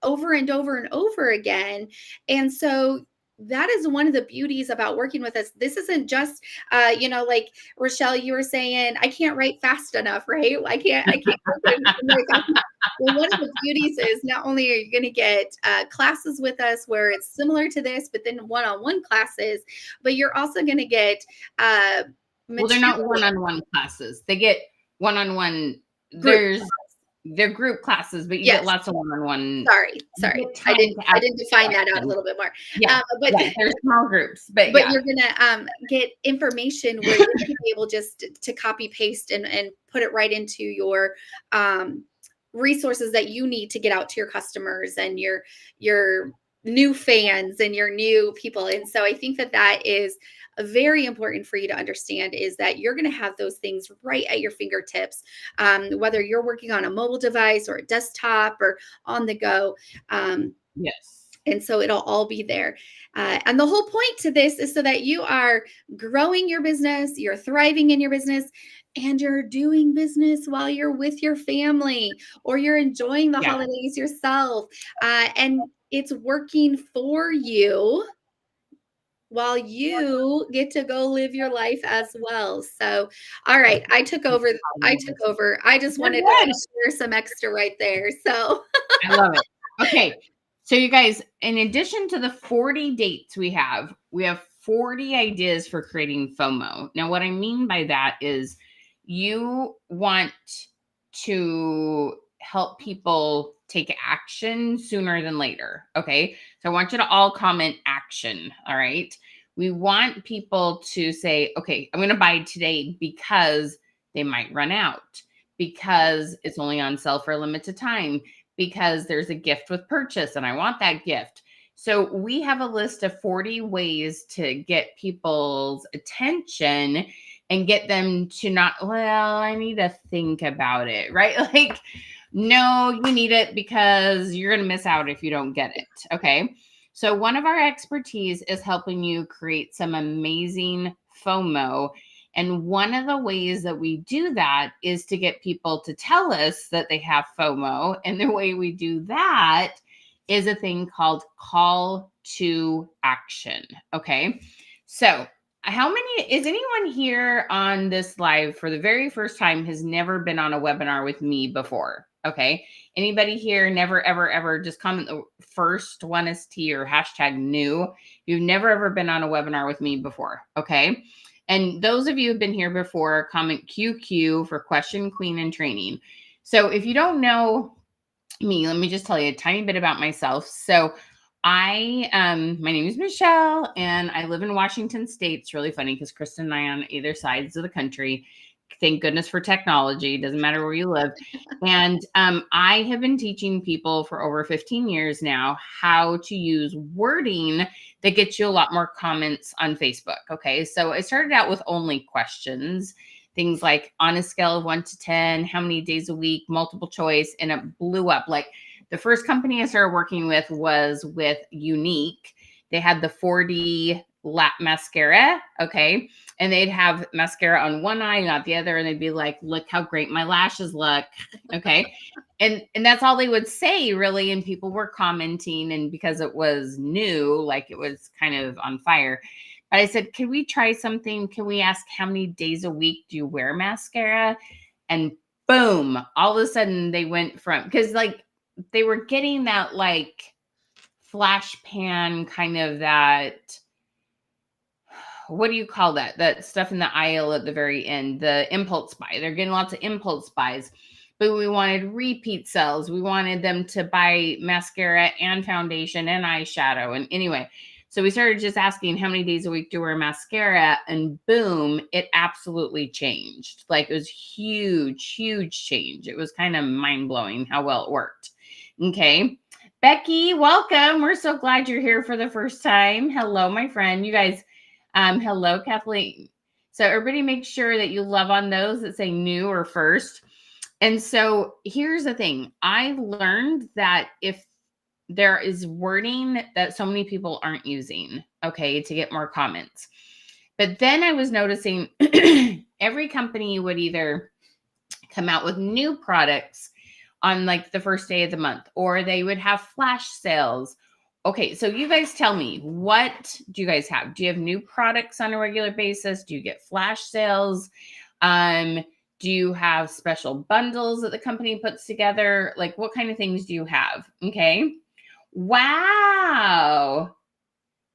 over and over and over again. And so that is one of the beauties about working with us. This isn't just, like Rochelle, you were saying, I can't write fast enough, right? I can't write fast enough. Well, one of the beauties is not only are you going to get classes with us where it's similar to this, but then one-on-one classes, but you're also going to get well, they're not one-on-one classes. They get one-on-one. They're group classes, but you get lots of one-on-one. Sorry. I didn't define that out a little bit more. But they're small groups, but you're gonna get information where you're gonna be able just to copy paste and put it right into your resources that you need to get out to your customers and your new fans and your new people. And so I think that is very important for you to understand, is that you're going to have those things right at your fingertips, whether you're working on a mobile device or a desktop or on the go. And so it'll all be there. And the whole point to this is so that you are growing your business, you're thriving in your business, and you're doing business while you're with your family, or you're enjoying the holidays yourself. And it's working for you while you get to go live your life as well. So, all right, I took over. I just wanted to share some extra right there. So I love it. Okay. So you guys, in addition to the 40 dates we have 40 ideas for creating FOMO. Now, what I mean by that is you want to help people take action sooner than later. Okay. So I want you to all comment action. All right. We want people to say, okay, I'm going to buy today because they might run out, because it's only on sale for a limited time, because there's a gift with purchase and I want that gift. So we have a list of 40 ways to get people's attention and get them to not, well, I need to think about it, right? Like, no, you need it because you're going to miss out if you don't get it. Okay. So one of our expertise is helping you create some amazing FOMO. And one of the ways that we do that is to get people to tell us that they have FOMO. And the way we do that is a thing called call to action. Okay. So how many, is anyone here on this live for the very first time has never been on a webinar with me before? Okay. Anybody here never, ever, ever, just comment the first one is T or hashtag new. You've never, ever been on a webinar with me before. Okay. And those of you who've been here before, comment QQ for question, queen, and training. So if you don't know me, let me just tell you a tiny bit about myself. So my name is Michelle and I live in Washington State. It's really funny because Kristen and I on either sides of the country. Thank goodness for technology. Doesn't matter where you live. And I have been teaching people for over 15 years now how to use wording that gets you a lot more comments on Facebook. Okay. So I started out with only questions, things like on a scale of 1 to 10, how many days a week, multiple choice, and it blew up. Like the first company I started working with was with Unique. They had the 4D lap mascara. Okay. And they'd have mascara on one eye, not the other. And they'd be like, look how great my lashes look. Okay. And that's all they would say really. And people were commenting. And because it was new, like it was kind of on fire. But I said, can we try something? Can we ask how many days a week do you wear mascara? And boom, all of a sudden they went from, because like they were getting that like flash pan kind of that, what do you call that? That stuff in the aisle at the very end, the impulse buy. They're getting lots of impulse buys, but we wanted repeat sales. We wanted them to buy mascara and foundation and eyeshadow. And anyway, so we started just asking how many days a week do you wear mascara? And boom, it absolutely changed. Like it was huge, huge change. It was kind of mind blowing how well it worked. Okay. Becky, welcome. We're so glad you're here for the first time. Hello, my friend. You guys, hello, Kathleen. So everybody make sure that you love on those that say new or first. And so here's the thing. I learned that if there is wording that so many people aren't using, okay, to get more comments. But then I was noticing every company would either come out with new products on like the first day of the month, or they would have flash sales. Okay, so you guys tell me, what do you guys have? Do you have new products on a regular basis? Do you get flash sales? Do you have special bundles that the company puts together? Like what kind of things do you have? Okay. Wow.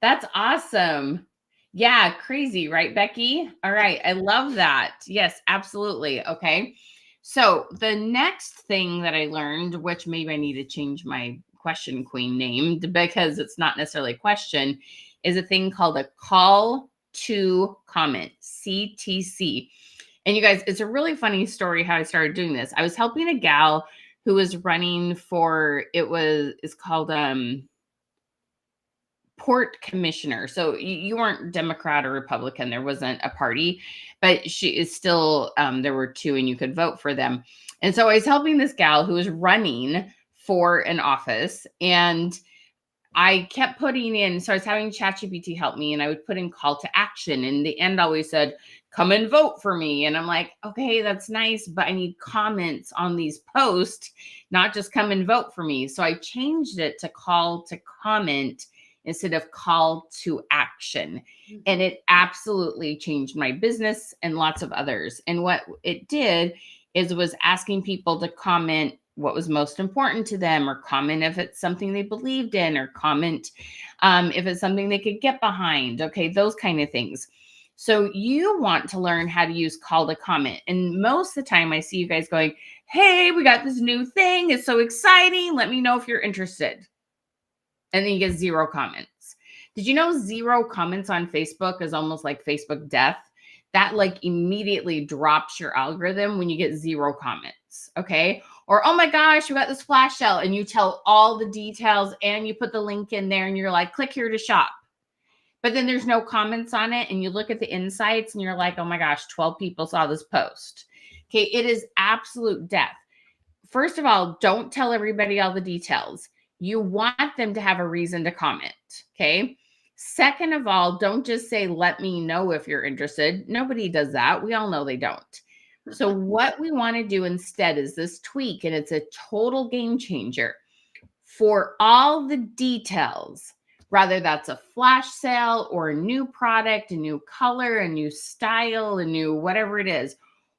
That's awesome. Yeah, crazy, right, Becky? All right. I love that. Yes, absolutely. Okay. So the next thing that I learned, which maybe I need to change my question queen name because it's not necessarily a question, is a thing called a call to comment, CTC. And you guys, it's a really funny story how I started doing this. I was helping a gal who was running for, it's called port commissioner. So you weren't Democrat or Republican. There wasn't a party, but she is still, there were two and you could vote for them. And so I was helping this gal who was running for an office, and I kept putting in, so I was having ChatGPT help me, and I would put in call to action, and the end always said, come and vote for me. And I'm like, okay, that's nice, but I need comments on these posts, not just come and vote for me. So I changed it to call to comment instead of call to action. And it absolutely changed my business and lots of others. And what it did is was asking people to comment what was most important to them, or comment if it's something they believed in, or comment if it's something they could get behind. Okay, those kind of things. So you want to learn how to use call to comment. And most of the time I see you guys going, hey, we got this new thing. It's so exciting. Let me know if you're interested. And then you get 0 comments. Did you know 0 comments on Facebook is almost like Facebook death? That like immediately drops your algorithm when you get 0 comments. Okay. Or, oh my gosh, we got this flash sale, and you tell all the details and you put the link in there and you're like, click here to shop. But then there's no comments on it, and you look at the insights and you're like, oh my gosh, 12 people saw this post. Okay, it is absolute death. First of all, don't tell everybody all the details. You want them to have a reason to comment, okay? Second of all, don't just say, let me know if you're interested. Nobody does that. We all know they don't. So what we want to do instead is this tweak, and it's a total game changer. For all the details, whether that's a flash sale or a new product, a new color, a new style, a new whatever it is,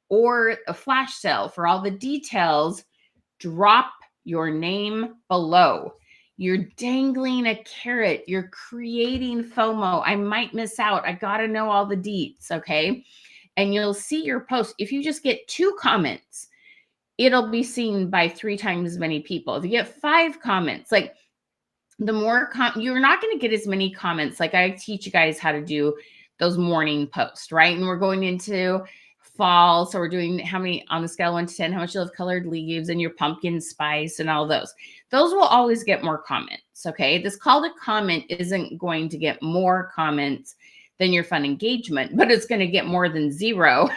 or a flash sale, for all the details, drop your name below. You're dangling a carrot. You're creating FOMO. I might miss out. I got to know all the deets, okay? And you'll see your post. If you just get 2 comments, it'll be seen by 3 times as many people. If you get 5 comments, like the more you're not going to get as many comments. Like I teach you guys how to do those morning posts, right? And we're going into fall. So we're doing how many on the scale of 1 to 10, how much you love colored leaves and your pumpkin spice and all those. Those will always get more comments. Okay. This call to comment isn't going to get more comments than your fun engagement, but it's going to get more than 0,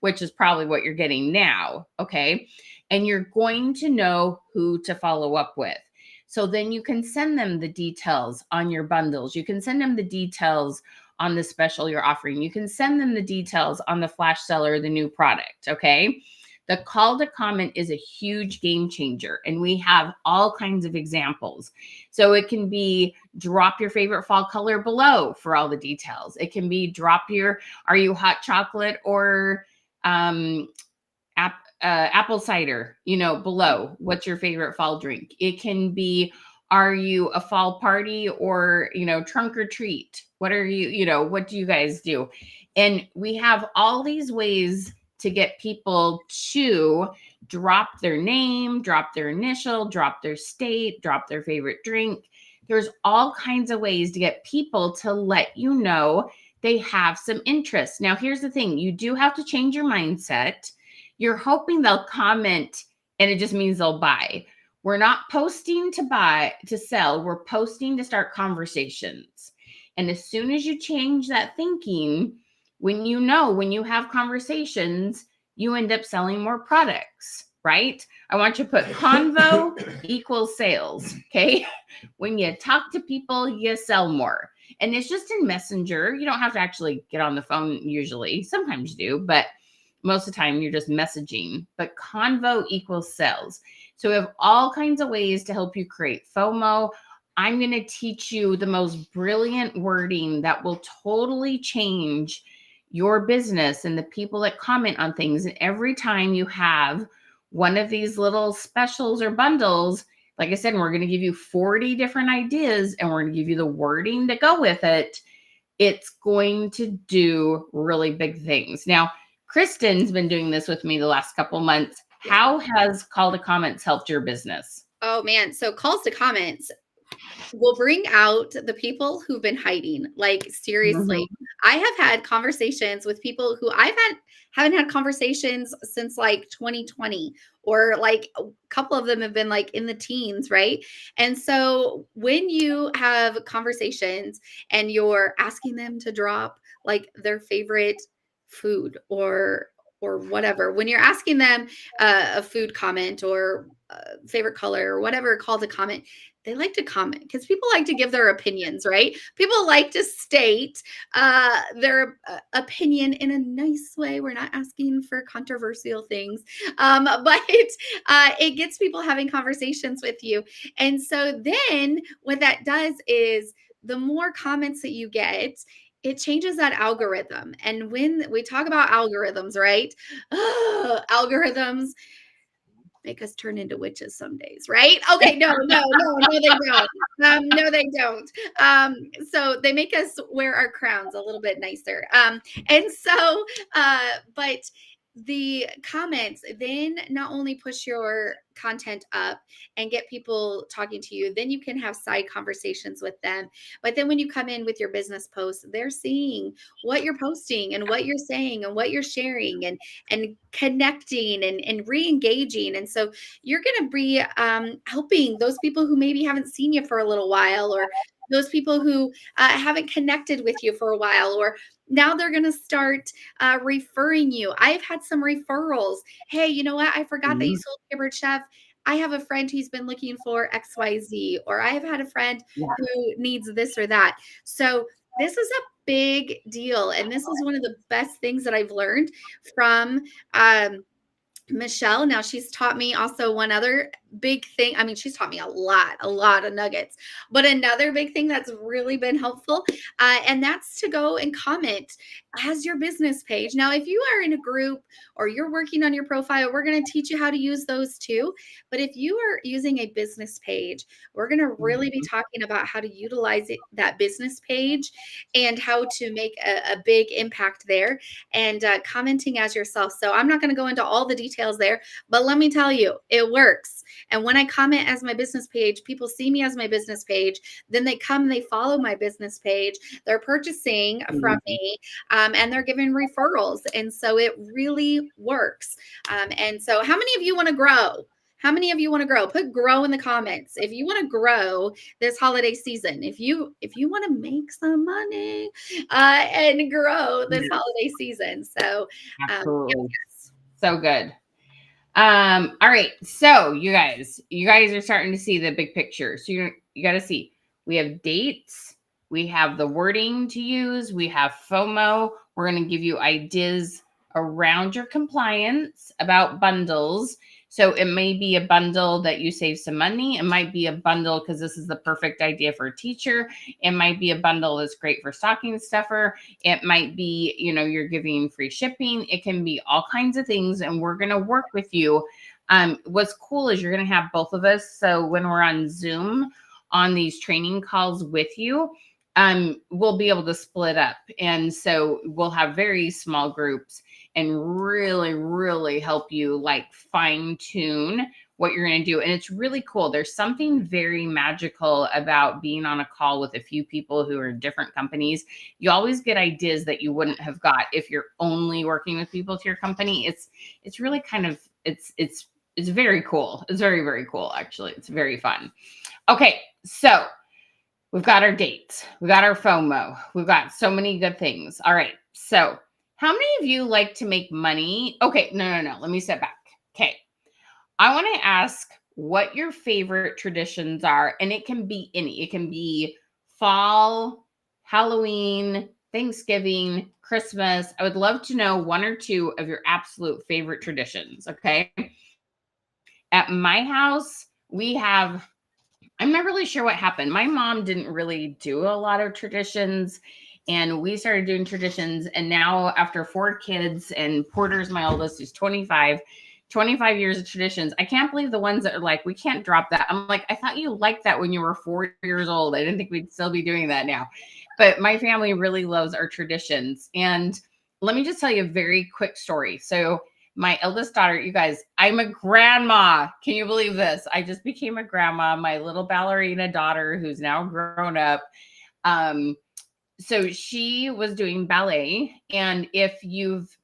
which is probably what you're getting now. Okay. And you're going to know who to follow up with. So then you can send them the details on your bundles. You can send them the details on the special you're offering. You can send them the details on the flash seller, the new product, okay? The call to comment is a huge game changer, and we have all kinds of examples. So it can be drop your favorite fall color below for all the details. It can be drop your, are you hot chocolate or apple cider, below. What's your favorite fall drink? It can be, are you a fall party or, trunk or treat? What are you, what do you guys do? And we have all these ways to get people to drop their name, drop their initial, drop their state, drop their favorite drink. There's all kinds of ways to get people to let you know they have some interest. Now, here's the thing. You do have to change your mindset. You're hoping they'll comment and it just means they'll buy. We're not posting to sell. We're posting to start conversations. And as soon as you change that thinking, when you have conversations, you end up selling more products, right? I want you to put convo equals sales, okay? When you talk to people, you sell more. And it's just in Messenger. You don't have to actually get on the phone usually. Sometimes you do, but most of the time you're just messaging. But convo equals sales. So we have all kinds of ways to help you create FOMO. I'm going to teach you the most brilliant wording that will totally change your business and the people that comment on things. And every time you have one of these little specials or bundles, like I said, we're going to give you 40 different ideas and we're going to give you the wording to go with it. It's going to do really big things. Now, Kristen's been doing this with me the last couple months. How has call to comments helped your business? Oh man. So calls to comments will bring out the people who've been hiding. Like seriously, I have had conversations with people who haven't had conversations since like 2020, or like a couple of them have been like in the teens, right? And so when you have conversations and you're asking them to drop like their favorite food or whatever, when you're asking them a food comment or favorite color or whatever call to comment, they like to comment because people like to give their opinions, right? People like to state their opinion in a nice way. We're not asking for controversial things, but it gets people having conversations with you. And so then what that does is the more comments that you get, it changes that algorithm. And when we talk about algorithms, right? Algorithms, make us turn into witches some days, right? Okay, no, they don't. No, they don't. So they make us wear our crowns a little bit nicer. But the comments then not only push your content up and get people talking to you, then you can have side conversations with them. But then when you come in with your business posts, they're seeing what you're posting and what you're saying and what you're sharing and connecting and re-engaging. And so you're going to be helping those people who maybe haven't seen you for a little while, or those people who haven't connected with you for a while, or now they're going to start referring you. I've had some referrals. Hey, you know what? I forgot that you sold Pampered Chef. I have a friend who's been looking for XYZ, or I have had a friend who needs this or that. So this is a big deal. And this is one of the best things that I've learned from Michelle. Now she's taught me also one other big thing. I mean, she's taught me a lot of nuggets, but another big thing that's really been helpful, and that's to go and comment as your business page. Now, if you are in a group or you're working on your profile, we're going to teach you how to use those too. But if you are using a business page, we're going to really be talking about how to utilize that business page and how to make a big impact there, and commenting as yourself. So I'm not going to go into all the details there, but let me tell you, it works. And when I comment as my business page, people see me as my business page. Then they come, they follow my business page. They're purchasing from me, and they're giving referrals. And so it really works. And so how many of you want to grow? How many of you want to grow? Put grow in the comments. If you want to grow this holiday season, if you want to make some money and grow this holiday season. So absolutely. Yes. So good. All right. So you guys are starting to see the big picture. So you got to see, we have dates, we have the wording to use, we have FOMO. We're going to give you ideas around your compliance about bundles. So it may be a bundle that you save some money. It might be a bundle because this is the perfect idea for a teacher. It might be a bundle that's great for stocking stuffer. It might be, you're giving free shipping. It can be all kinds of things. And we're going to work with you. What's cool is you're going to have both of us. So when we're on Zoom on these training calls with you, we'll be able to split up. And so we'll have very small groups and really, really help you like fine tune what you're going to do. And it's really cool. There's something very magical about being on a call with a few people who are different companies. You always get ideas that you wouldn't have got if you're only working with people to your company. It's really kind of, it's very cool. It's very, very cool. Actually, it's very fun. Okay. So we've got our dates. We got our FOMO. We've got so many good things. All right. So how many of you like to make money? Okay. No. Let me step back. Okay. I want to ask what your favorite traditions are. And it can be any. It can be fall, Halloween, Thanksgiving, Christmas. I would love to know one or two of your absolute favorite traditions. Okay. At my house, we have, I'm not really sure what happened. My mom didn't really do a lot of traditions, and we started doing traditions. And now after 4 kids, and Porter's my oldest, who's 25 years of traditions. I can't believe the ones that are like, we can't drop that. I'm like, I thought you liked that when you were 4 years old. I didn't think we'd still be doing that now. But my family really loves our traditions. And let me just tell you a very quick story. So my eldest daughter, you guys, I'm a grandma. Can you believe this? I just became a grandma. My little ballerina daughter, who's now grown up. So she was doing ballet. And if you've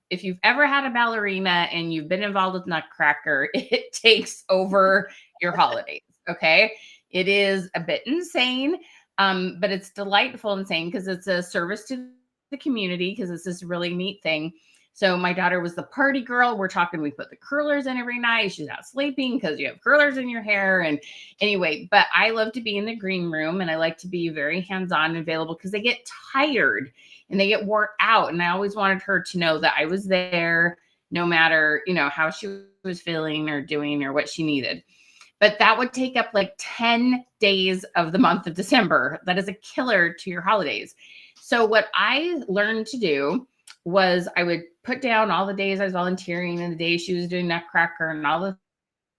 ever had a ballerina and you've been involved with Nutcracker, it takes over your holidays. Okay. It is a bit insane. But it's delightful and insane because it's a service to the community, because it's this really neat thing. So my daughter was the party girl. We're talking, we put the curlers in every night. She's not sleeping because you have curlers in your hair. And anyway, but I love to be in the green room, and I like to be very hands-on and available because they get tired and they get wore out. And I always wanted her to know that I was there no matter, how she was feeling or doing or what she needed. But that would take up like 10 days of the month of December. That is a killer to your holidays. So what I learned to do was I would put down all the days I was volunteering and the days she was doing Nutcracker and all the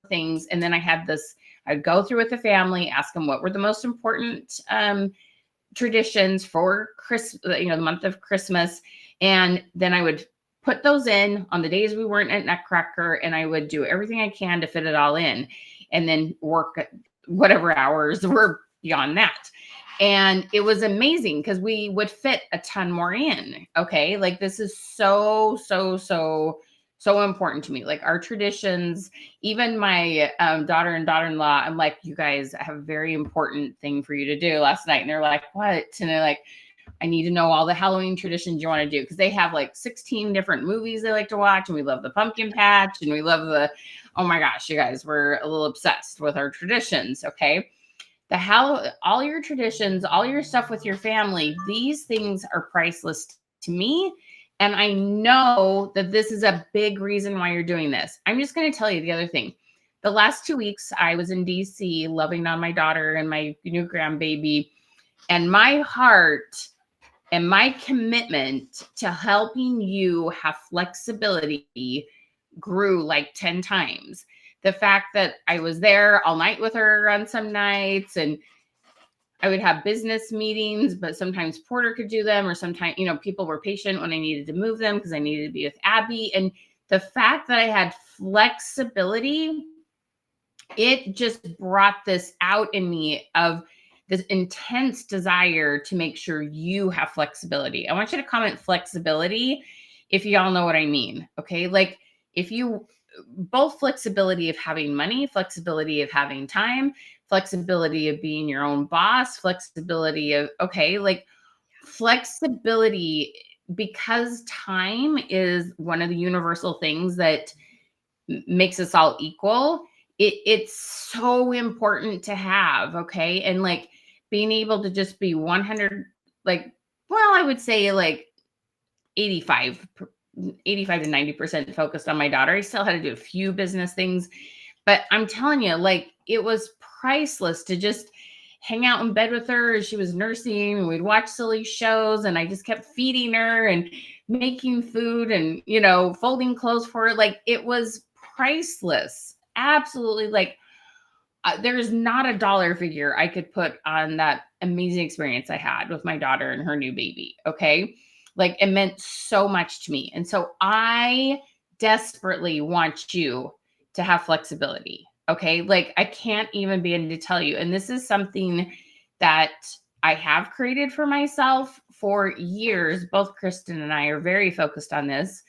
things. And then I'd go through with the family, ask them what were the most important traditions for the month of Christmas. And then I would put those in on the days we weren't at Nutcracker, and I would do everything I can to fit it all in, and then work whatever hours were beyond that. And it was amazing because we would fit a ton more in. Okay. Like this is so important to me. Like our traditions, even my daughter and daughter-in-law, I'm like, you guys, I have a very important thing for you to do last night. And they're like, what? And they're like, I need to know all the Halloween traditions you want to do. Because they have like 16 different movies they like to watch. And we love the pumpkin patch. And we love oh my gosh, you guys, we're a little obsessed with our traditions. Okay. All your traditions, all your stuff with your family, these things are priceless to me. And I know that this is a big reason why you're doing this. I'm just going to tell you the other thing. The last 2 weeks, I was in DC loving on my daughter and my new grandbaby. And my heart and my commitment to helping you have flexibility grew like 10 times. The fact that I was there all night with her on some nights, and I would have business meetings, but sometimes Porter could do them, or sometimes, people were patient when I needed to move them because I needed to be with Abby. And the fact that I had flexibility, it just brought this out in me of this intense desire to make sure you have flexibility. I want you to comment flexibility if y'all know what I mean. Okay. Like both flexibility of having money, flexibility of having time, flexibility of being your own boss, flexibility of, flexibility, because time is one of the universal things that makes us all equal. It's so important to have. Okay. And like being able to just be 100, I would say like 85 to 90% focused on my daughter. I still had to do a few business things, but I'm telling you, like, it was priceless to just hang out in bed with her as she was nursing, and we'd watch silly shows, and I just kept feeding her and making food and, folding clothes for her. Like, it was priceless. Absolutely. Like, there's not a dollar figure I could put on that amazing experience I had with my daughter and her new baby. Okay. Like, it meant so much to me. And so I desperately want you to have flexibility. Okay. Like, I can't even begin to tell you. And this is something that I have created for myself for years. Both Kristen and I are very focused on this.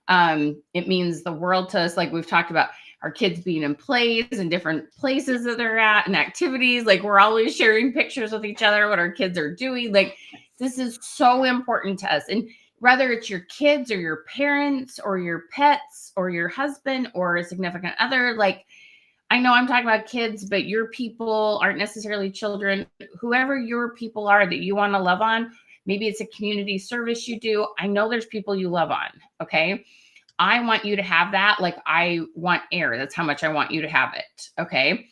It means the world to us. Like, we've talked about our kids being in plays and different places that they're at and activities. Like, we're always sharing pictures with each other, what our kids are doing. Like, this is so important to us. And whether it's your kids or your parents or your pets or your husband or a significant other, like, I know I'm talking about kids, but your people aren't necessarily children. Whoever your people are that you want to love on, maybe it's a community service you do. I know there's people you love on. Okay. I want you to have that. Like, I want air. That's how much I want you to have it. Okay.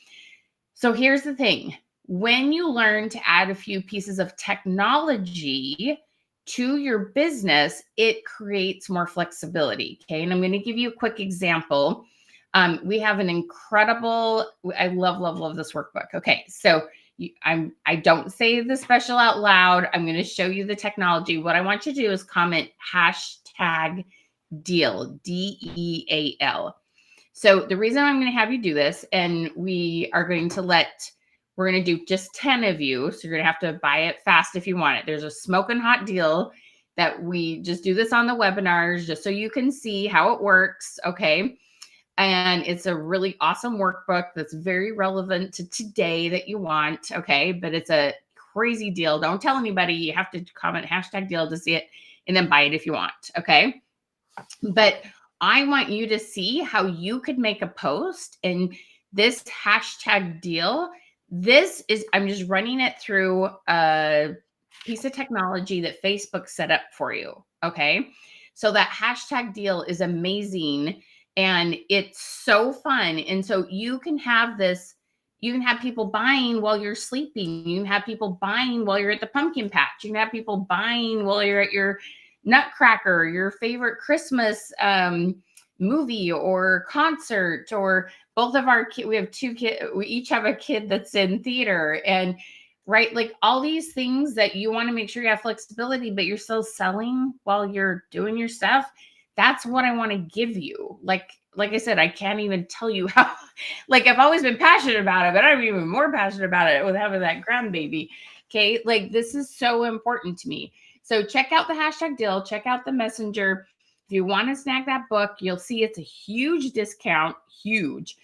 So here's the thing. When you learn to add a few pieces of technology to your business, it creates more flexibility. Okay. And I'm going to give you a quick example. We have an incredible, I love this workbook. Okay. So I don't say the special out loud. I'm going to show you the technology. What I want you to do is comment #deal, DEAL. So the reason I'm going to have you do this, and we're going to do just 10 of you. So you're going to have to buy it fast if you want it. There's a smoking hot deal that we just do this on the webinars, just so you can see how it works. Okay. And it's a really awesome workbook that's very relevant to today that you want. Okay. But it's a crazy deal. Don't tell anybody. You have to comment #deal to see it, and then buy it if you want. Okay. But I want you to see how you could make a post, and this #deal. I'm just running it through a piece of technology that Facebook set up for you. Okay. So that #deal is amazing, and it's so fun. And so you can have this, you can have people buying while you're sleeping. You can have people buying while you're at the pumpkin patch. You can have people buying while you're at your Nutcracker, your favorite Christmas, movie or concert, or both of our kids, we have 2 kids, we each have a kid that's in theater, and right, like all these things that you want to make sure you have flexibility, but you're still selling while you're doing your stuff. That's what I want to give you. Like I said, I can't even tell you how, like I've always been passionate about it, but I'm even more passionate about it with having that grandbaby. Okay. Like this is so important to me. So check out the hashtag deal, check out the messenger. If you want to snag that book, you'll see it's a huge discount, huge.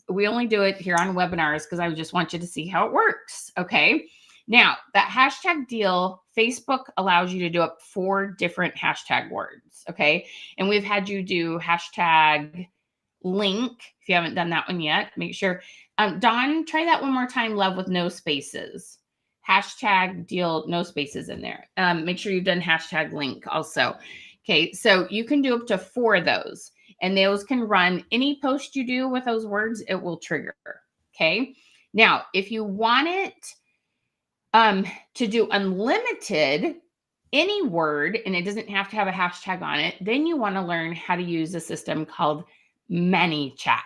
We only do it here on webinars because I just want you to see how it works. Okay. Now that hashtag deal, Facebook allows you to do up 4 different hashtag words. Okay. And we've had you do hashtag link. If you haven't done that one yet, make sure. Dawn, try that one more time. Love with no spaces. Hashtag deal, no spaces in there. Make sure you've done hashtag link also. Okay. So you can do up to 4 of those. And those can run any post you do with those words, it will trigger. Okay. Now, if you want it to do unlimited, any word, and it doesn't have to have a hashtag on it, then you want to learn how to use a system called ManyChat.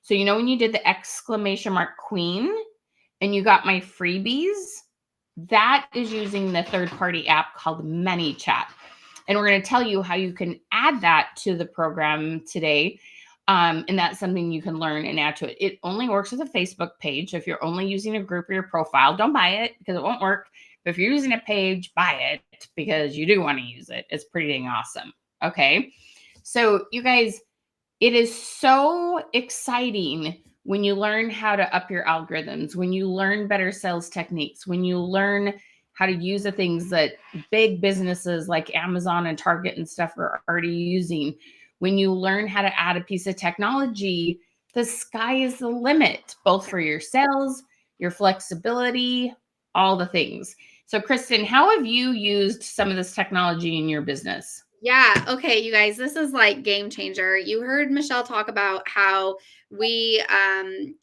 So, you know, when you did the exclamation mark queen and you got my freebies, that is using the third-party app called ManyChat. And we're going to tell you how you can add that to the program today. And that's something you can learn and add to it. It only works with a Facebook page. So if you're only using a group or your profile, don't buy it because it won't work. But if you're using a page, buy it because you do want to use it. It's pretty dang awesome. Okay. So you guys, it is so exciting when you learn how to up your algorithms, when you learn better sales techniques, when you learn how to use the things that big businesses like Amazon and Target and stuff are already using. When you learn how to add a piece of technology, the sky is the limit, both for your sales, your flexibility, all the things. So Kristen, how have you used some of this technology in your business? Yeah. Okay, you guys, this is like game changer. You heard Michelle talk about how we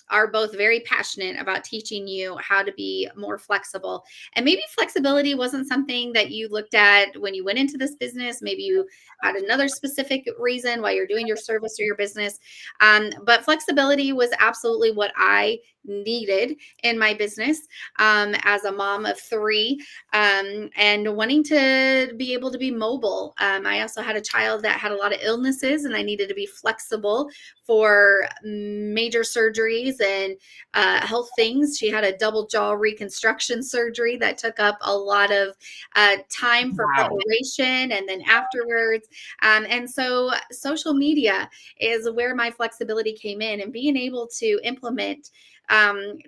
are both very passionate about teaching you how to be more flexible. And maybe flexibility wasn't something that you looked at when you went into this business. Maybe you had another specific reason why you're doing your service or your business. But flexibility was absolutely what I needed in my business as a mom of 3 and wanting to be able to be mobile. I also had a child that had a lot of illnesses and I needed to be flexible for major surgeries and health things. She had a double jaw reconstruction surgery that took up a lot of time for preparation and then afterwards. And so social media is where my flexibility came in, and being able to implement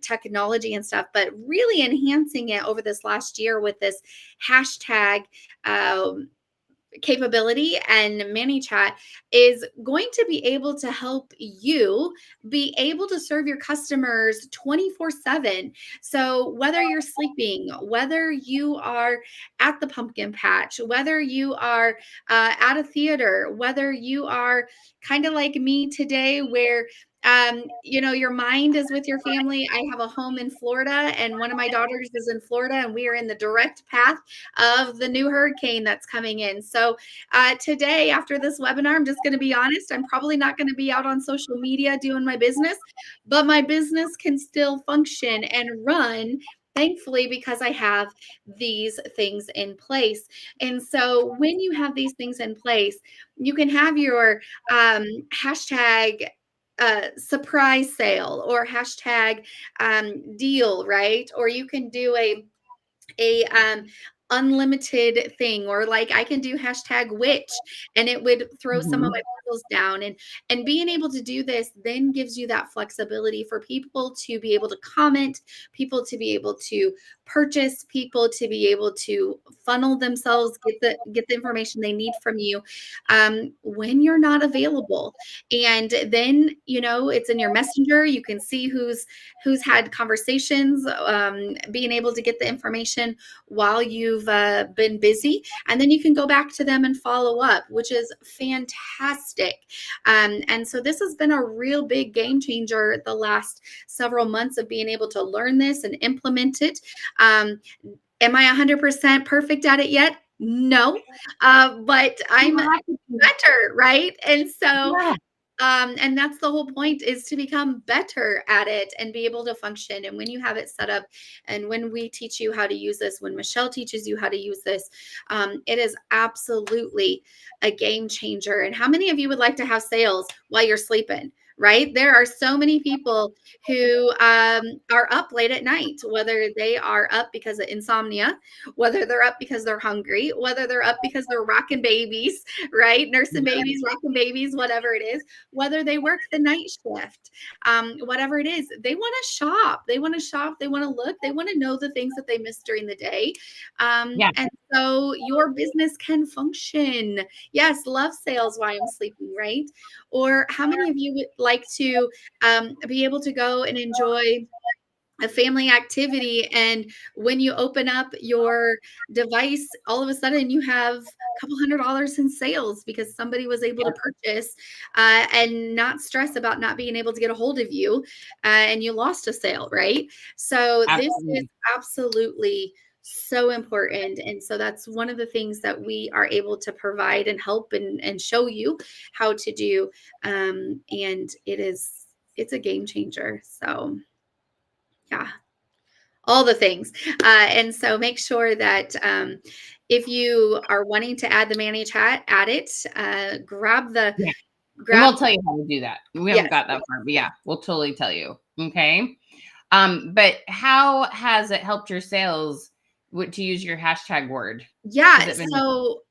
technology and stuff, but really enhancing it over this last year with this hashtag capability and ManyChat is going to be able to help you be able to serve your customers 24/7. So whether you're sleeping, whether you are at the pumpkin patch, whether you are at a theater, whether you are kind of like me today where your mind is with your family. I have a home in Florida and one of my daughters is in Florida and we are in the direct path of the new hurricane that's coming in. So today, after this webinar, I'm just going to be honest, I'm probably not going to be out on social media doing my business, but my business can still function and run, thankfully, because I have these things in place. And so when you have these things in place, you can have your hashtag surprise sale or hashtag deal, right? Or you can do a unlimited thing, or like I can do hashtag witch and it would throw some of my puzzles down, and being able to do this then gives you that flexibility for people to be able to comment, people to be able to purchase, people to be able to funnel themselves, get the information they need from you when you're not available. And then it's in your messenger, you can see who's had conversations, being able to get the information while you've been busy, and then you can go back to them and follow up, which is fantastic. And so this has been a real big game changer the last several months of being able to learn this and implement it. Am I 100% perfect at it yet? No, but I'm better, right? And so, Yeah. and that's the whole point, is to become better at it and be able to function. And when you have it set up, and when we teach you how to use this, when Michelle teaches you how to use this, it is absolutely a game changer. And how many of you would like to have sales while you're sleeping? Right? There are so many people who are up late at night, whether they are up because of insomnia, whether they're up because they're hungry, whether they're up because they're rocking babies, right? Nursing babies, rocking babies, whatever it is, whether they work the night shift, whatever it is, they want to shop. They want to shop. They want to look. They want to know the things that they missed during the day. Yeah. And so your business can function. Yes, love sales while I'm sleeping, right? Or how many of you would like to be able to go and enjoy a family activity, and when you open up your device, all of a sudden you have a couple $100 in sales because somebody was able to purchase and not stress about not being able to get a hold of you, and you lost a sale, right? So this is absolutely so important. And so that's one of the things that we are able to provide and help and show you how to do. And it's a game changer. So yeah, all the things. And so make sure that if you are wanting to add the ManyChat, add it. Grab the Yeah. And grab. we'll tell you how to do that. We haven't Yes. got that far, but yeah, we'll totally tell you. Okay. But how has it helped your sales to use your hashtag word? Yeah. Has it been- So,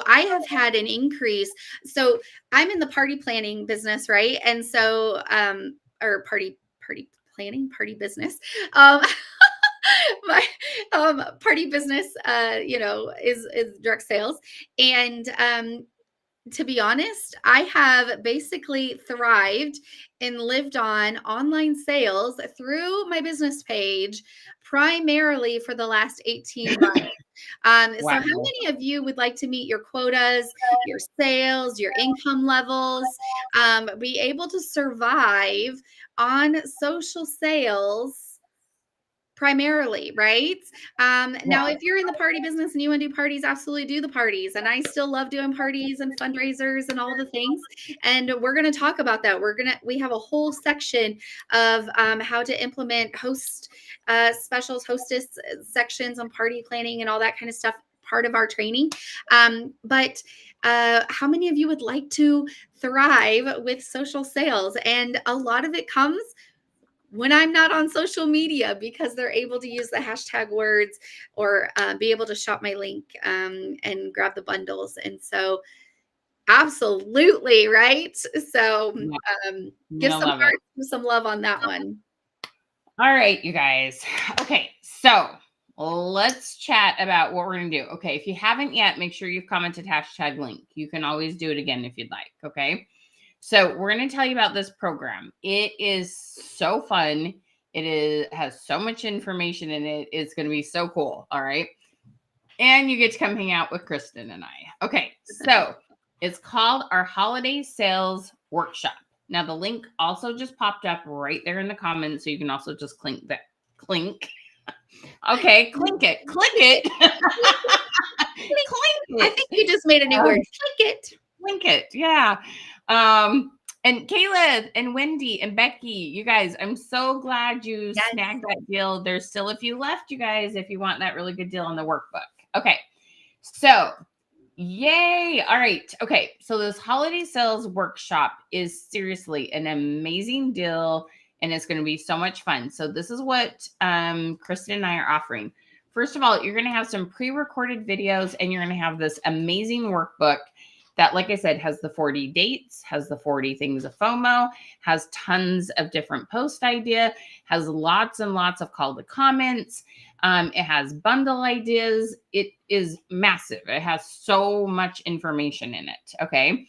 I have had an increase. So I'm in the party planning business, right? And so, or party planning, party business. My party business, is direct sales. And to be honest, I have basically thrived and lived on online sales through my business page primarily for the last 18 months. So Wow. how many of you would like to meet your quotas, your sales, your income levels, be able to survive on social sales primarily, right? Now, if you're in the party business and you want to do parties, absolutely do the parties. And I still love doing parties and fundraisers and all the things. And we're going to talk about that. We have a whole section of how to implement specials, hostess sections on party planning and all that kind of stuff, part of our training. But how many of you would like to thrive with social sales? And a lot of it comes when I'm not on social media, because they're able to use the hashtag words or be able to shop my link and grab the bundles. And so absolutely, right? So give some love on that one. All right, you guys. Okay, so let's chat about what we're going to do. Okay, if you haven't yet, make sure you've commented hashtag link. You can always do it again if you'd like, okay? So we're going to tell you about this program. It is so fun. Has so much information in it. It's going to be so cool. All right. And you get to come hang out with Kristen and I. Okay. So it's called our Holiday Sales Workshop. Now the link also just popped up right there in the comments. So you can also just clink. Okay. Clink it. Click it. Clink it. I think you just made a new word. Link it. Yeah. And Kayla and Wendy and Becky, you guys, I'm so glad you snagged that deal. There's still a few left, you guys, if you want that really good deal on the workbook. Okay. So yay. All right. Okay. So this holiday sales workshop is seriously an amazing deal, and it's going to be so much fun. So this is what Kristen and I are offering. First of all, you're going to have some pre-recorded videos, and you're going to have this amazing workbook that, like I said, has the 40 dates, has the 40 things of FOMO, has tons of different post idea, has lots and lots of call to comments. It has bundle ideas. It is massive. It has so much information in it. Okay.